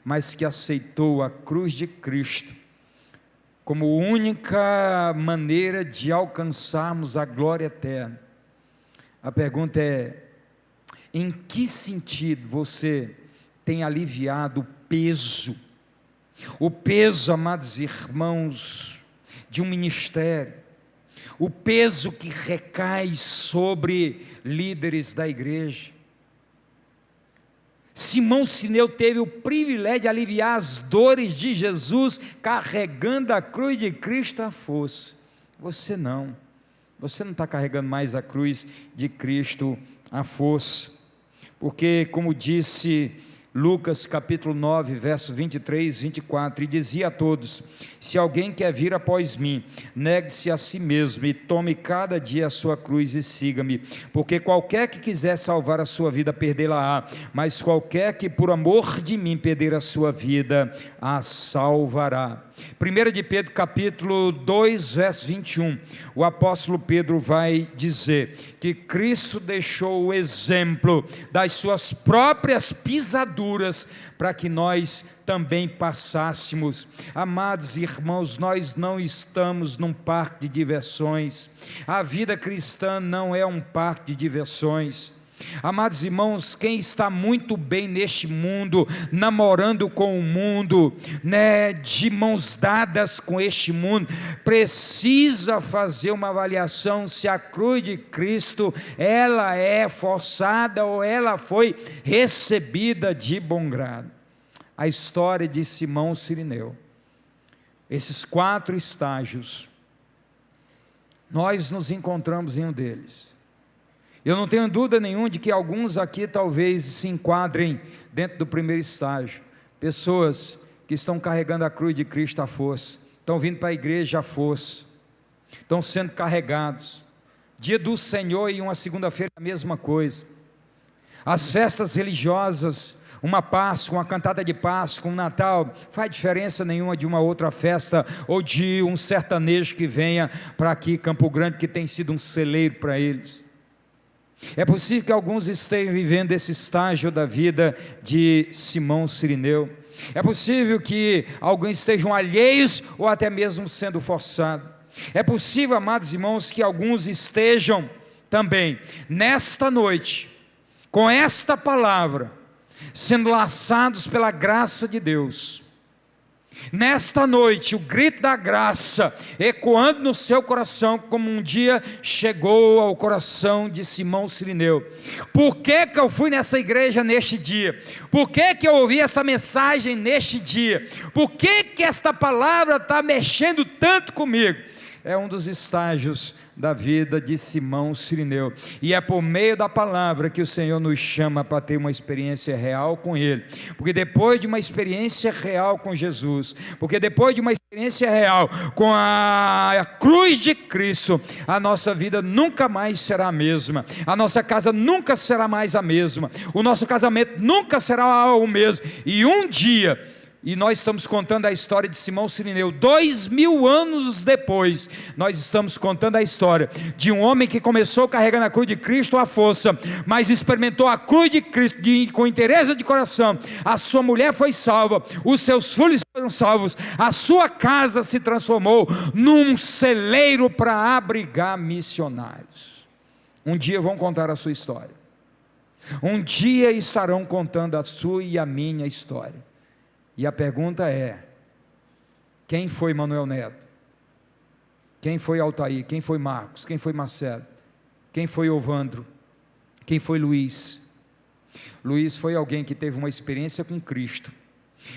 mas que aceitou a cruz de Cristo como única maneira de alcançarmos a glória eterna. A pergunta é: em que sentido você tem aliviado o peso, amados irmãos, de um ministério, o peso que recai sobre líderes da igreja? Simão Cirineu teve o privilégio de aliviar as dores de Jesus, carregando a cruz de Cristo à força. Você não está carregando mais a cruz de Cristo à força, porque, como disse Lucas capítulo 9, verso 23, 24, e dizia a todos: se alguém quer vir após mim, negue-se a si mesmo e tome cada dia a sua cruz e siga-me, porque qualquer que quiser salvar a sua vida, perdê-la-á, mas qualquer que por amor de mim perder a sua vida, a salvará. 1 de Pedro capítulo 2, verso 21, o apóstolo Pedro vai dizer que Cristo deixou o exemplo das suas próprias pisaduras, para que nós também passássemos. Amados irmãos, nós não estamos num parque de diversões, a vida cristã não é um parque de diversões. Amados irmãos, quem está muito bem neste mundo, namorando com o mundo, de mãos dadas com este mundo, precisa fazer uma avaliação se a cruz de Cristo, ela é forçada ou ela foi recebida de bom grado. A história de Simão Cirineu, esses 4 estágios, nós nos encontramos em um deles. Eu não tenho dúvida nenhuma de que alguns aqui talvez se enquadrem dentro do primeiro estágio. Pessoas que estão carregando a cruz de Cristo à força, estão vindo para a igreja à força, estão sendo carregados. Dia do Senhor e uma segunda-feira a mesma coisa. As festas religiosas, uma Páscoa, uma cantada de Páscoa, um Natal, faz diferença nenhuma de uma outra festa, ou de um sertanejo que venha para aqui, Campo Grande, que tem sido um celeiro para eles. É possível que alguns estejam vivendo esse estágio da vida de Simão Cirineu. É possível que alguns estejam alheios ou até mesmo sendo forçados. É possível, amados irmãos, que alguns estejam também nesta noite, com esta palavra, sendo laçados pela graça de Deus. Nesta noite, o grito da graça ecoando no seu coração, como um dia chegou ao coração de Simão Cirineu. Por que eu fui nessa igreja neste dia? Por que eu ouvi essa mensagem neste dia? Por que esta palavra está mexendo tanto comigo? É um dos estágios da vida de Simão Cirineu, e é por meio da palavra que o Senhor nos chama para ter uma experiência real com Ele, porque depois de uma experiência real com Jesus, porque depois de uma experiência real com a cruz de Cristo, a nossa vida nunca mais será a mesma, a nossa casa nunca será mais a mesma, o nosso casamento nunca será o mesmo, e um dia... E nós estamos contando a história de Simão Cirineu, 2000 anos depois, nós estamos contando a história de um homem que começou carregando a cruz de Cristo à força, mas experimentou a cruz de Cristo com interesse de coração, a sua mulher foi salva, os seus filhos foram salvos, a sua casa se transformou num celeiro para abrigar missionários. Um dia vão contar a sua história, um dia estarão contando a sua e a minha história. E a pergunta é: quem foi Manuel Neto? Quem foi Altair? Quem foi Marcos? Quem foi Marcelo? Quem foi Ovandro? Quem foi Luiz? Luiz foi alguém que teve uma experiência com Cristo,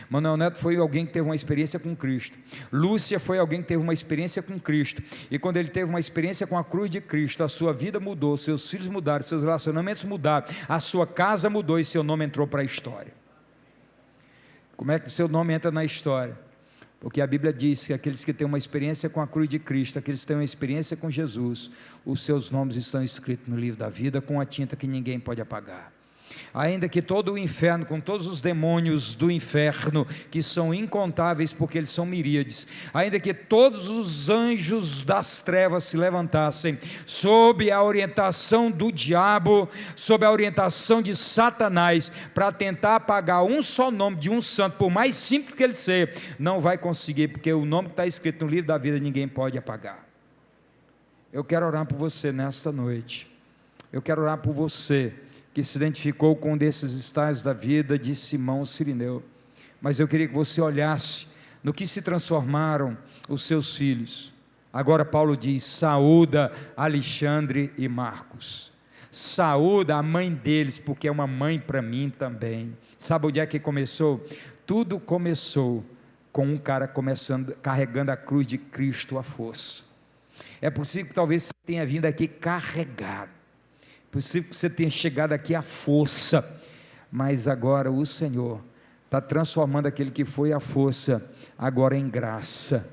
Manuel Neto foi alguém que teve uma experiência com Cristo. Lúcia foi alguém que teve uma experiência com Cristo. E quando ele teve uma experiência com a cruz de Cristo, a sua vida mudou, seus filhos mudaram, seus relacionamentos mudaram, a sua casa mudou e seu nome entrou para a história. Como é que o seu nome entra na história? Porque a Bíblia diz que aqueles que têm uma experiência com a cruz de Cristo, aqueles que têm uma experiência com Jesus, os seus nomes estão escritos no livro da vida com a tinta que ninguém pode apagar. Ainda que todo o inferno, com todos os demônios do inferno, que são incontáveis porque eles são miríades, ainda que todos os anjos das trevas se levantassem, sob a orientação do diabo, sob a orientação de Satanás, para tentar apagar um só nome de um santo, por mais simples que ele seja, não vai conseguir, porque o nome que está escrito no livro da vida, ninguém pode apagar. Eu quero orar por você nesta noite, eu quero orar por você, que se identificou com um desses estágios da vida de Simão Cirineu, mas eu queria que você olhasse no que se transformaram os seus filhos. Agora Paulo diz: saúda Alexandre e Marcos, saúda a mãe deles, porque é uma mãe para mim também. Sabe onde é que começou? Tudo começou com um cara carregando a cruz de Cristo à força. É possível que talvez você tenha vindo aqui carregado, possível que você tenha chegado aqui à força, mas agora o Senhor está transformando aquele que foi à força, agora em graça,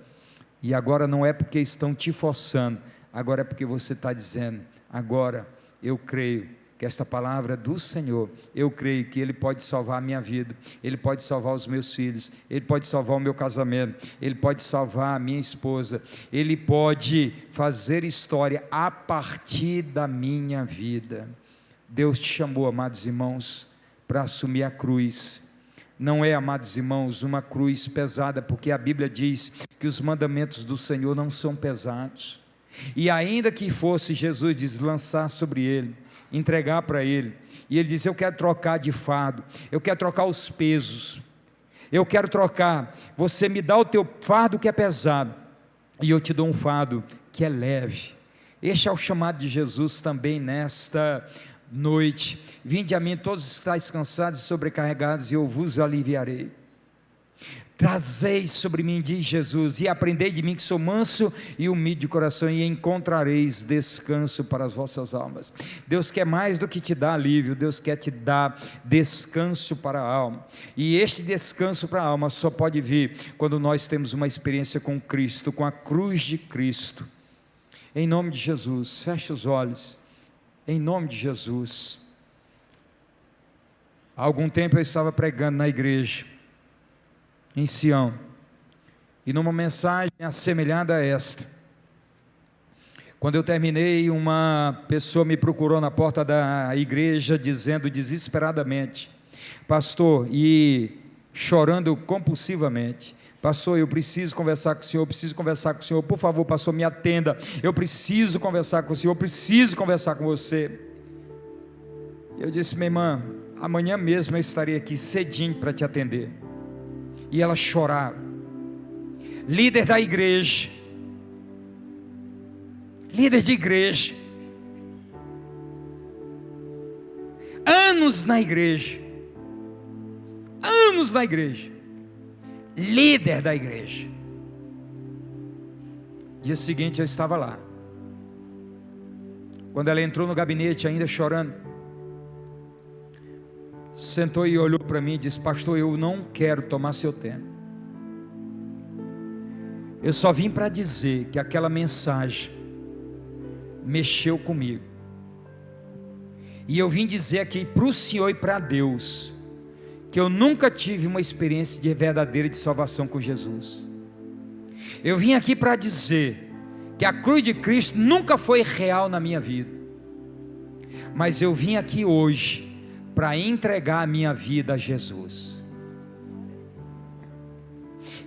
e agora não é porque estão te forçando, agora é porque você está dizendo: agora eu creio que esta palavra é do Senhor, eu creio que Ele pode salvar a minha vida, Ele pode salvar os meus filhos, Ele pode salvar o meu casamento, Ele pode salvar a minha esposa, Ele pode fazer história a partir da minha vida. Deus te chamou, amados irmãos, para assumir a cruz. Não é, amados irmãos, uma cruz pesada, porque a Bíblia diz que os mandamentos do Senhor não são pesados, e ainda que fosse, Jesus diz, lançar sobre Ele, entregar para Ele, e Ele diz: eu quero trocar de fardo, eu quero trocar os pesos, eu quero trocar, você me dá o teu fardo que é pesado, e eu te dou um fardo que é leve. Este é o chamado de Jesus também nesta noite: vinde a mim todos os que estáis cansados e sobrecarregados, e eu vos aliviarei. Trazei sobre mim, diz Jesus, e aprendei de mim, que sou manso e humilde de coração, e encontrareis descanso para as vossas almas. Deus quer mais do que te dar alívio, Deus quer te dar descanso para a alma, e este descanso para a alma só pode vir quando nós temos uma experiência com Cristo, com a cruz de Cristo. Em nome de Jesus, feche os olhos, em nome de Jesus. Há algum tempo eu estava pregando na igreja em Sião, e numa mensagem assemelhada a esta, quando eu terminei, uma pessoa me procurou na porta da igreja, dizendo desesperadamente: pastor, e chorando compulsivamente: pastor, eu preciso conversar com o senhor, eu preciso conversar com o senhor, por favor, pastor, me atenda, eu preciso conversar com o senhor, eu preciso conversar com você. Eu disse: minha irmã, amanhã mesmo eu estarei aqui cedinho para te atender. E ela chorava. Líder da igreja, líder de igreja, anos na igreja, líder da igreja. Dia seguinte eu estava lá. Quando ela entrou no gabinete ainda chorando, sentou e olhou para mim e disse: pastor, eu não quero tomar seu tempo, eu só vim para dizer que aquela mensagem mexeu comigo, e eu vim dizer aqui para o senhor e para Deus, que eu nunca tive uma experiência de verdadeira de salvação com Jesus. Eu vim aqui para dizer que a cruz de Cristo nunca foi real na minha vida, mas eu vim aqui hoje para entregar a minha vida a Jesus.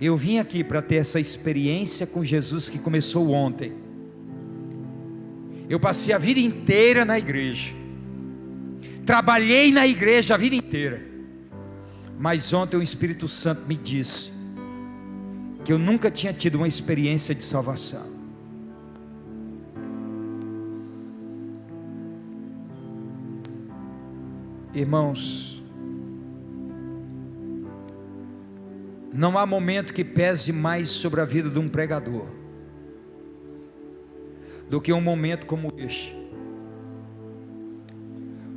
Eu vim aqui para ter essa experiência com Jesus que começou ontem. Eu passei a vida inteira na igreja, trabalhei na igreja a vida inteira, mas ontem o Espírito Santo me disse que eu nunca tinha tido uma experiência de salvação. Irmãos, Não há momento que pese mais sobre a vida de um pregador do que um momento como este.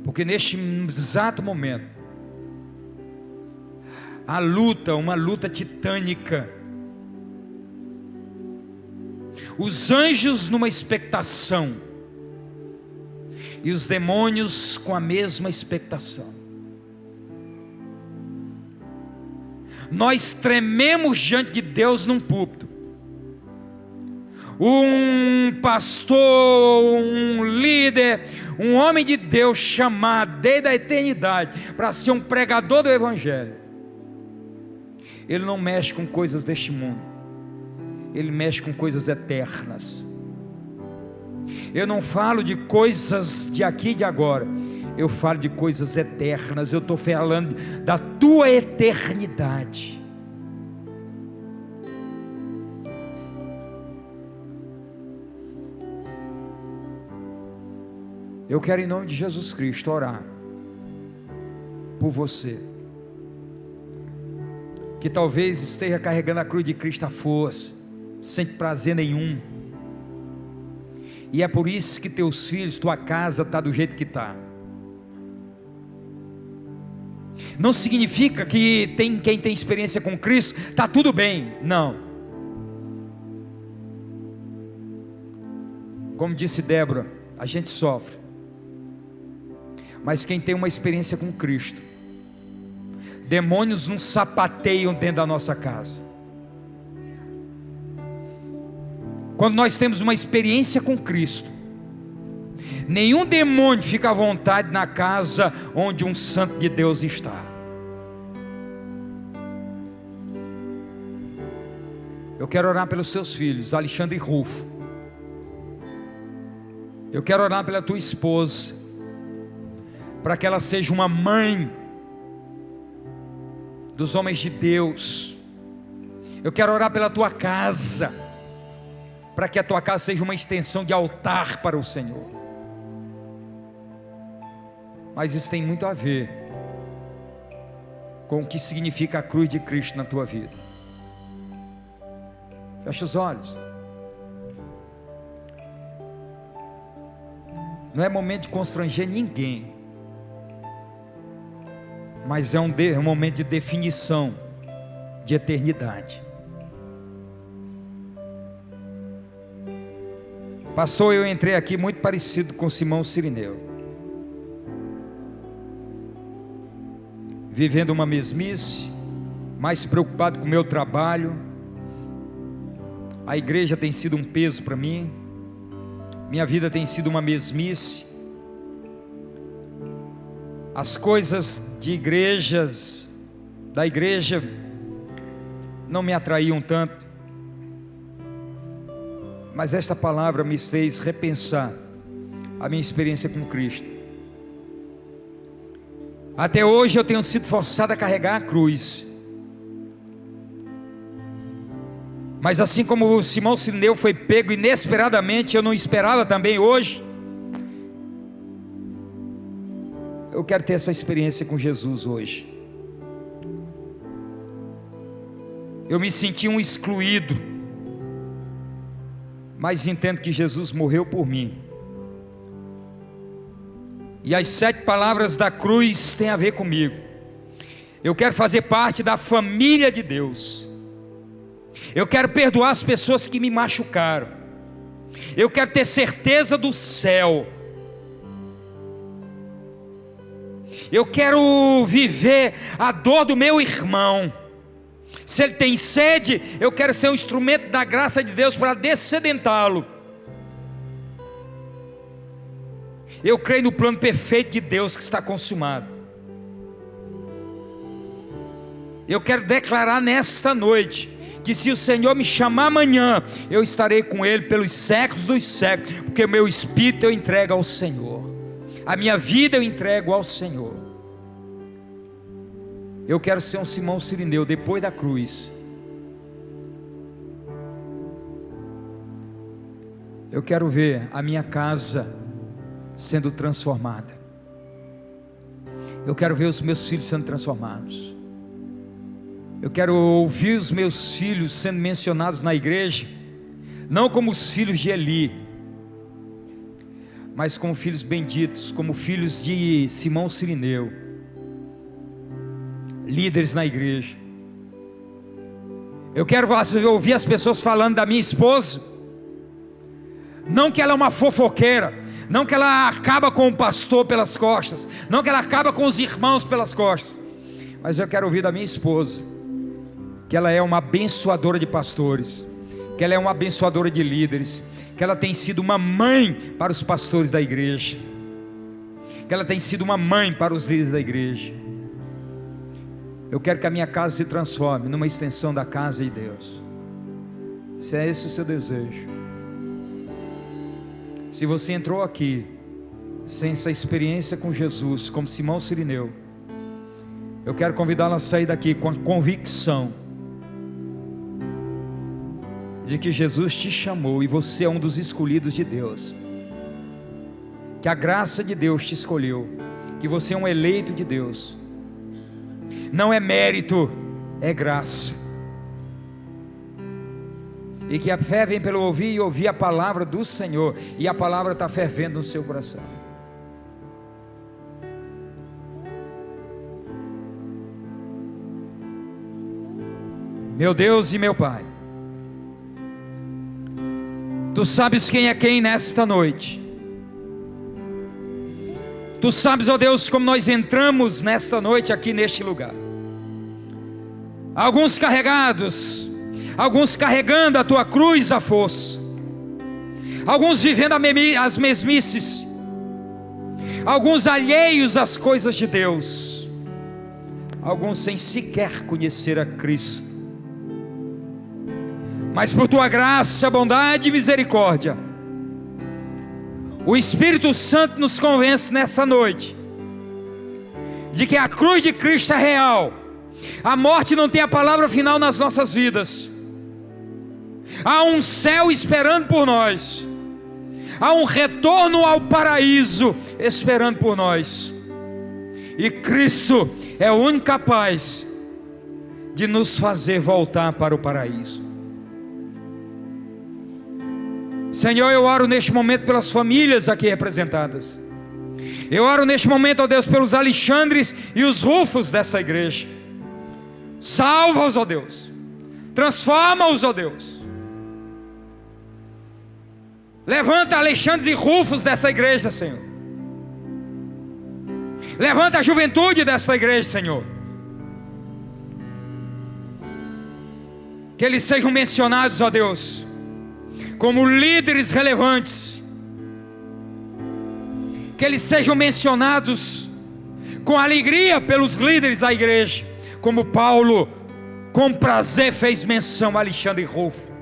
Porque neste exato momento, a luta, uma luta titânica, os anjos numa expectação, e os demônios com a mesma expectação. Nós trememos diante de Deus num púlpito. Um pastor, um líder, um homem de Deus chamado desde a eternidade para ser um pregador do Evangelho, ele não mexe com coisas deste mundo, ele mexe com coisas eternas. Eu não falo de coisas de aqui e de agora, eu falo de coisas eternas. Eu estou falando da tua eternidade. Eu quero, em nome de Jesus Cristo, orar por você que talvez esteja carregando a cruz de Cristo à força, sem prazer nenhum, e é por isso que teus filhos, tua casa está do jeito que está. Não significa que quem tem experiência com Cristo está tudo bem, não. Como disse Débora, a gente sofre, mas quem tem uma experiência com Cristo, demônios não sapateiam dentro da nossa casa. Quando nós temos uma experiência com Cristo, nenhum demônio fica à vontade na casa onde um santo de Deus está. Eu quero orar pelos seus filhos, Alexandre e Rufo. Eu quero orar pela tua esposa, para que ela seja uma mãe dos homens de Deus. Eu quero orar pela tua casa, para que a tua casa seja uma extensão de altar para o Senhor. Mas isso tem muito a ver com o que significa a cruz de Cristo na tua vida. Fecha os olhos. Não é momento de constranger ninguém, mas é um momento de definição de eternidade. Pastor, eu entrei aqui muito parecido com Simão Cirineu, vivendo uma mesmice, mais preocupado com o meu trabalho. A igreja tem sido um peso para mim, minha vida tem sido uma mesmice. As coisas da igreja não me atraíam tanto, mas esta palavra me fez repensar a minha experiência com Cristo. Até hoje eu tenho sido forçado a carregar a cruz, mas assim como o Simão Cirineu foi pego inesperadamente, eu não esperava também hoje. Eu quero ter essa experiência com Jesus hoje. Eu me senti um excluído, mas entendo que Jesus morreu por mim. E as 7 palavras da cruz têm a ver comigo. Eu quero fazer parte da família de Deus. Eu quero perdoar as pessoas que me machucaram. Eu quero ter certeza do céu. Eu quero viver a dor do meu irmão. Se ele tem sede, eu quero ser um instrumento da graça de Deus para dessedentá-lo. Eu creio no plano perfeito de Deus que está consumado. Eu quero declarar nesta noite que se o Senhor me chamar amanhã, eu estarei com Ele pelos séculos dos séculos, porque o meu espírito eu entrego ao Senhor, a minha vida eu entrego ao Senhor. Eu quero ser um Simão Cirineu depois da cruz. Eu quero ver a minha casa sendo transformada. Eu quero ver os meus filhos sendo transformados. Eu quero ouvir os meus filhos sendo mencionados na igreja, não como os filhos de Eli, mas como filhos benditos, como filhos de Simão Cirineu, líderes na igreja. Eu quero ouvir as pessoas falando da minha esposa, não que ela é uma fofoqueira, não que ela acaba com o pastor pelas costas, não que ela acaba com os irmãos pelas costas, mas eu quero ouvir da minha esposa que ela é uma abençoadora de pastores, que ela é uma abençoadora de líderes, que ela tem sido uma mãe para os pastores da igreja, que ela tem sido uma mãe para os líderes da igreja. Eu quero que a minha casa se transforme numa extensão da casa de Deus. Se é esse o seu desejo, se você entrou aqui sem essa experiência com Jesus, como Simão Cirineu, eu quero convidá-lo a sair daqui com a convicção de que Jesus te chamou e você é um dos escolhidos de Deus, que a graça de Deus te escolheu, que você é um eleito de Deus. Não é mérito, é graça. E que a fé vem pelo ouvir e ouvir a palavra do Senhor, e a palavra está fervendo no seu coração. Meu Deus e meu Pai, Tu sabes quem é quem nesta noite. Tu sabes, ó Deus, como nós entramos nesta noite aqui neste lugar. Alguns carregados, alguns carregando a Tua cruz à força, alguns vivendo as mesmices, alguns alheios às coisas de Deus, alguns sem sequer conhecer a Cristo. Mas por Tua graça, bondade e misericórdia, o Espírito Santo nos convence nessa noite de que a cruz de Cristo é real. A morte não tem a palavra final nas nossas vidas. Há um céu esperando por nós, há um retorno ao paraíso esperando por nós, e Cristo é o único capaz de nos fazer voltar para o paraíso. Senhor, eu oro neste momento pelas famílias aqui representadas. Eu oro neste momento, ó Deus, pelos Alexandres e os Rufos dessa igreja. Salva-os, ó Deus. Transforma-os, ó Deus. Levanta Alexandres e Rufos dessa igreja, Senhor. Levanta a juventude dessa igreja, Senhor. Que eles sejam mencionados, ó Deus, como líderes relevantes. Que eles sejam mencionados com alegria pelos líderes da igreja, como Paulo com prazer fez menção a Alexandre Rufo.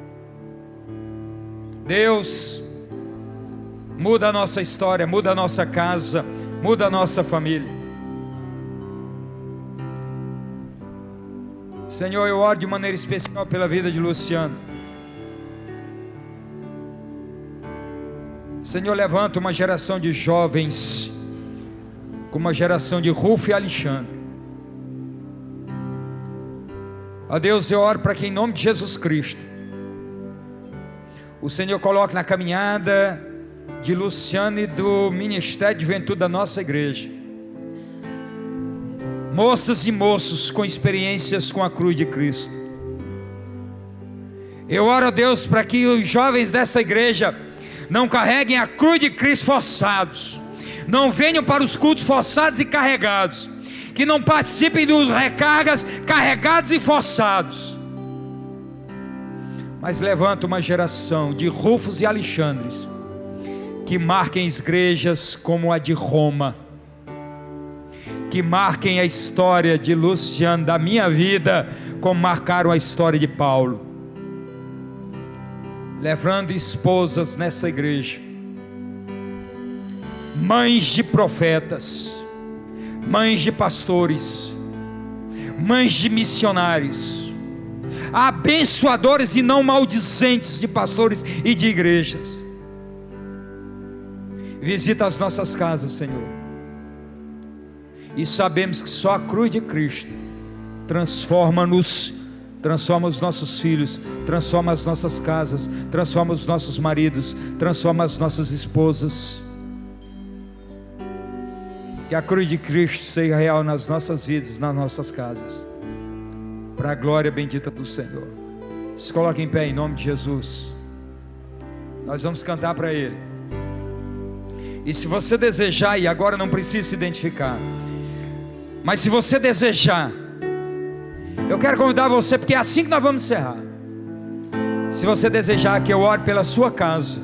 Deus, muda a nossa história, muda a nossa casa, muda a nossa família. Senhor, eu oro de maneira especial pela vida de Luciano. Senhor, levanta uma geração de jovens, como uma geração de Rufo e Alexandre. Ó Deus, eu oro para que em nome de Jesus Cristo, o Senhor coloque na caminhada de Luciano e do Ministério de Juventude da nossa igreja, moças e moços com experiências com a cruz de Cristo. Eu oro a Deus para que os jovens dessa igreja não carreguem a cruz de Cristo forçados, não venham para os cultos forçados e carregados, que não participem dos recargas carregados e forçados, mas levanta uma geração de Rufos e Alexandres, que marquem as igrejas como a de Roma, que marquem a história de Luciano, da minha vida, como marcaram a história de Paulo. Levando esposas nessa igreja, mães de profetas, mães de pastores, mães de missionários, abençoadores e não maldizentes de pastores e de igrejas. Visita as nossas casas, Senhor, e sabemos que só a cruz de Cristo transforma-nos, transforma os nossos filhos, transforma as nossas casas, transforma os nossos maridos, transforma as nossas esposas. Que a cruz de Cristo seja real nas nossas vidas, nas nossas casas, para a glória bendita do Senhor. Se coloque em pé em nome de Jesus. Nós vamos cantar para Ele. E se você desejar, e agora não precisa se identificar, mas se você desejar, eu quero convidar você, porque é assim que nós vamos encerrar. Se você desejar que eu ore pela sua casa,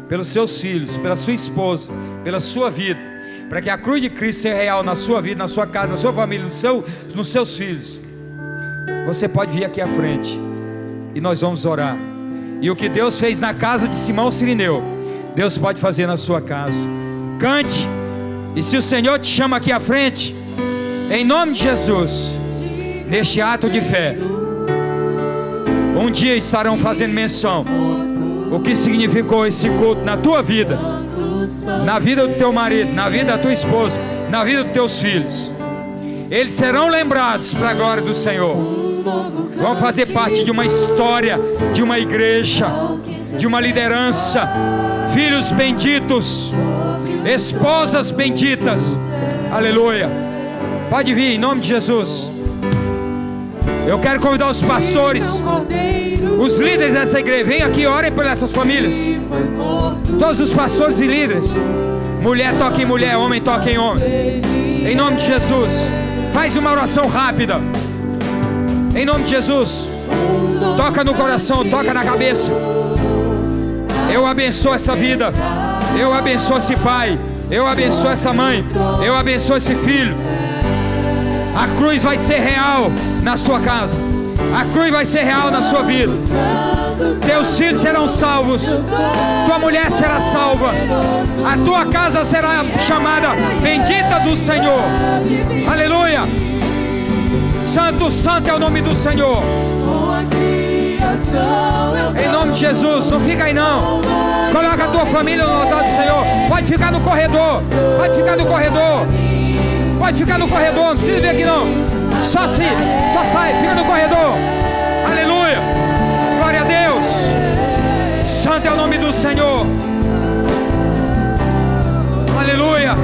pelos seus filhos, pela sua esposa, pela sua vida, para que a cruz de Cristo seja real na sua vida, na sua casa, na sua família, nos seus filhos, você pode vir aqui à frente e nós vamos orar. E o que Deus fez na casa de Simão Cirineu, Deus pode fazer na sua casa. Cante, e se o Senhor te chama aqui à frente, em nome de Jesus, neste ato de fé, um dia estarão fazendo menção o que significou esse culto na tua vida, na vida do teu marido, na vida da tua esposa, na vida dos teus filhos. Eles serão lembrados para a glória do Senhor. Vão fazer parte de uma história, de uma igreja, de uma liderança, filhos benditos, esposas benditas. Aleluia. Pode vir em nome de Jesus. Eu quero convidar os pastores, os líderes dessa igreja, venham aqui, orem por essas famílias. Todos os pastores e líderes, mulher toca em mulher, homem toca em homem, em nome de Jesus. Faz uma oração rápida, em nome de Jesus. Toca no coração, toca na cabeça. Eu abençoo essa vida, eu abençoo esse pai, eu abençoo essa mãe, eu abençoo esse filho. A cruz vai ser real na sua casa, a cruz vai ser real na sua vida. Teus filhos serão salvos, tua mulher será salva, a tua casa será chamada bendita do Senhor. Aleluia. Santo, santo é o nome do Senhor. Em nome de Jesus, não fica aí não. Coloca a tua família no altar do Senhor. Pode ficar no corredor, pode ficar no corredor, pode ficar no corredor, não precisa vir aqui não. Só sai, fica no corredor. Aleluia, glória a Deus. Santo é o nome do Senhor. Aleluia.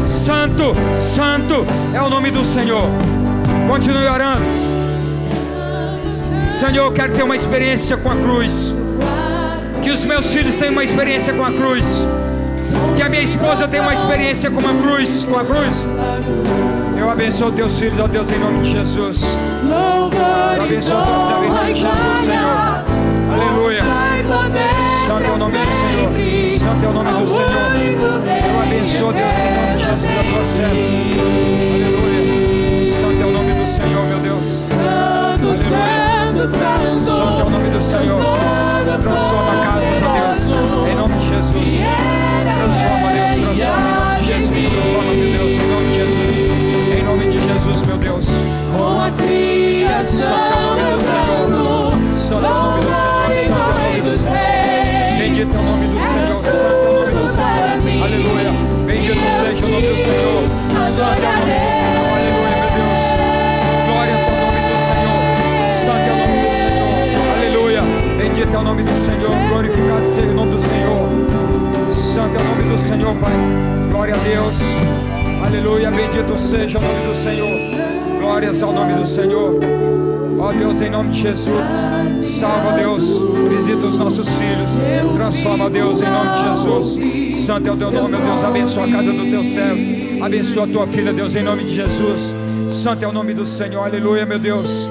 Santo, santo é o nome do Senhor. Continue orando. Senhor, eu quero ter uma experiência com a cruz. Que os meus filhos tenham uma experiência com a cruz. Que a minha esposa tenha uma experiência com a cruz. Eu abençoo teus filhos, ó Deus, em nome de Jesus. Eu abençoo teu céu em nome de Jesus, Senhor. Aleluia. Santo é o nome do Senhor. Santo é o nome do Senhor. Eu abençoo, Deus, em nome de Jesus, a tua serva. Aleluia. Santo é o nome do Senhor, meu Deus. Aleluia. Santo é o nome do Senhor. Transforma casas, ó Deus, em nome de Jesus. Transforma, Deus, transforma, Jesus, transforma, meu Deus, em nome de Jesus. Em nome de Jesus, meu Deus. Com a criação eu canto, Santo é o nome do Senhor, Santo é o nome do Senhor. Bendito é o nome do Senhor, Santo é o nome do Senhor. Aleluia. Bendito seja o nome do Senhor. Santo é o nome do Senhor. Aleluia, meu Deus. Glórias ao nome do Senhor. Santo é o nome do Senhor. Aleluia. Bendito é o nome do Senhor. Glorificado seja o nome do Senhor. Santo é o nome do Senhor, Pai. Glória a Deus. Aleluia. Bendito seja o nome do Senhor. Glórias ao nome do Senhor. Ó Deus, em nome de Jesus, salva, Deus, visita os nossos filhos, transforma, Deus, em nome de Jesus. Santo é o teu nome, ó Deus, abençoa a casa do teu servo, abençoa a tua filha, Deus, em nome de Jesus. Santo é o nome do Senhor, aleluia, meu Deus.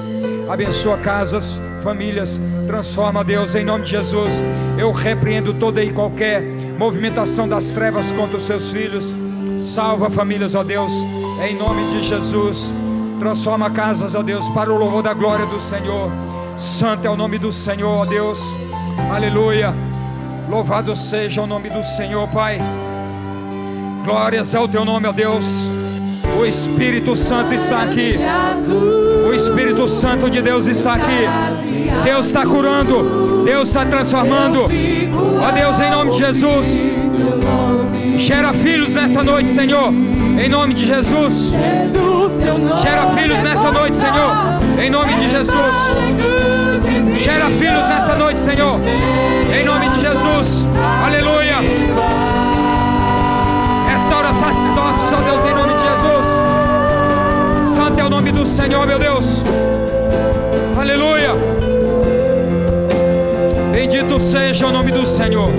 Abençoa casas, famílias, transforma, Deus, em nome de Jesus. Eu repreendo toda e qualquer movimentação das trevas contra os teus filhos. Salva famílias, ó Deus, em nome de Jesus. Transforma casas, ó Deus, para o louvor da glória do Senhor. Santo é o nome do Senhor, ó Deus. Aleluia. Louvado seja o nome do Senhor, Pai. Glórias ao teu nome, ó Deus. O Espírito Santo está aqui. O Espírito Santo de Deus está aqui. Deus está curando. Deus está transformando. Ó Deus, em nome de Jesus. Gera filhos nessa noite, Senhor, em nome de Jesus. Gera filhos nessa noite, Senhor, em nome de Jesus. Gera filhos nessa noite, Senhor, em nome de Jesus. Aleluia. Restaura sacerdócio, ó Deus, em nome de Jesus. Santo é o nome do Senhor, meu Deus. Aleluia. Bendito seja o nome do Senhor.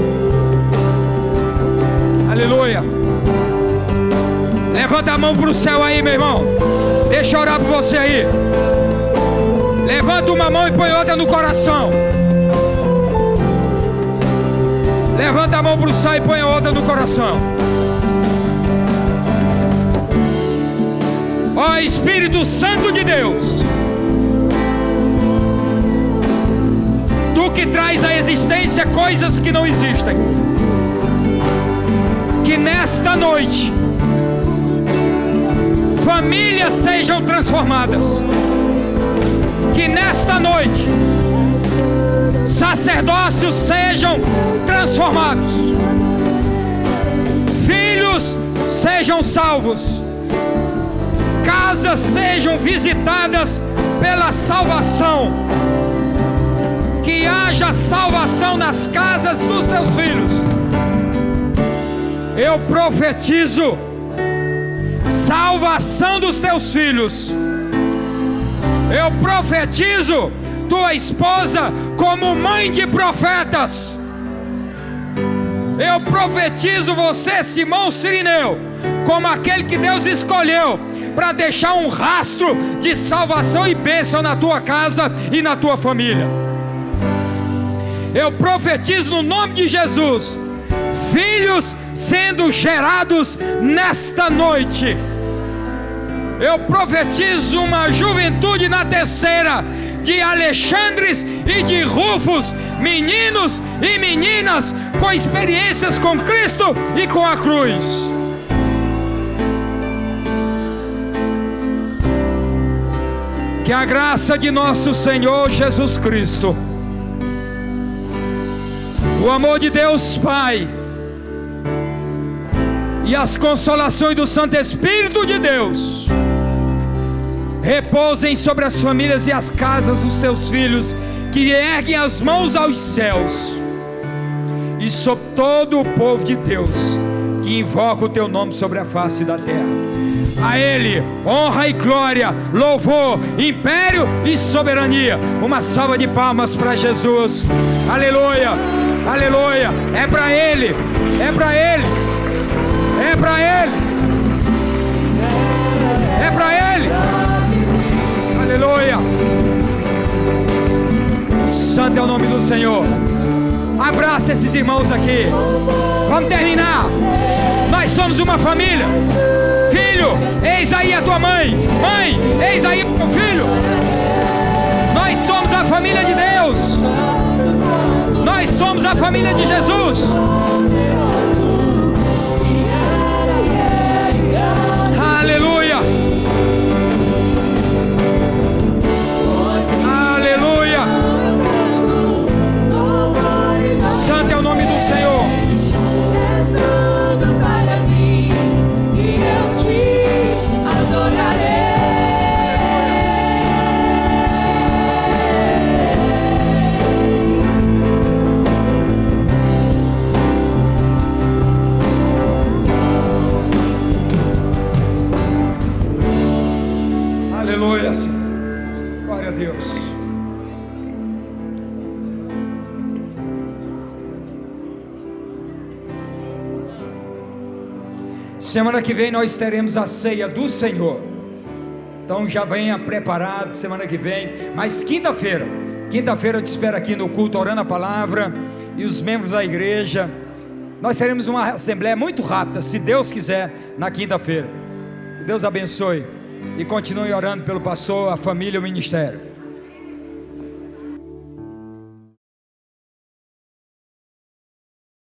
Aleluia. Levanta a mão para o céu aí, meu irmão. Deixa eu orar por você aí. Levanta uma mão e põe outra no coração. Levanta a mão para o céu e põe a outra no coração. Ó Espírito Santo de Deus, Tu que traz à existência coisas que não existem, que nesta noite famílias sejam transformadas, que nesta noite sacerdócios sejam transformados, filhos sejam salvos, casas sejam visitadas pela salvação, que haja salvação nas casas dos teus filhos. Eu profetizo salvação dos teus filhos. Eu profetizo tua esposa como mãe de profetas. Eu profetizo você, Simão Cirineu, como aquele que Deus escolheu para deixar um rastro de salvação e bênção na tua casa e na tua família. Eu profetizo no nome de Jesus, filhos sendo gerados nesta noite. Eu profetizo uma juventude na terceira, de Alexandres e de Rufos, meninos e meninas com experiências com Cristo e com a cruz. Que a graça de nosso Senhor Jesus Cristo, o amor de Deus Pai e as consolações do Santo Espírito de Deus repousem sobre as famílias e as casas dos teus filhos, que erguem as mãos aos céus, e sobre todo o povo de Deus que invoca o teu nome sobre a face da terra. A Ele honra e glória, louvor, império e soberania. Uma salva de palmas para Jesus. Aleluia, aleluia. É para Ele, é para Ele, é para Ele, é para Ele. Aleluia. Santo é o nome do Senhor. Abraça esses irmãos aqui. Vamos terminar. Nós somos uma família. Filho, eis aí a tua mãe. Mãe, eis aí o teu filho. Nós somos a família de Deus. Nós somos a família de Jesus. Aleluia. Aleluia. Santo é o nome do Senhor. Aleluia, Senhor. Glória a Deus. Semana que vem nós teremos a ceia do Senhor. Então já venha preparado semana que vem. Mas quinta-feira eu te espero aqui no culto Orando a Palavra e os membros da igreja. Nós teremos uma assembleia muito rápida, se Deus quiser, na quinta-feira. Que Deus abençoe. E continue orando pelo pastor, a família e o ministério.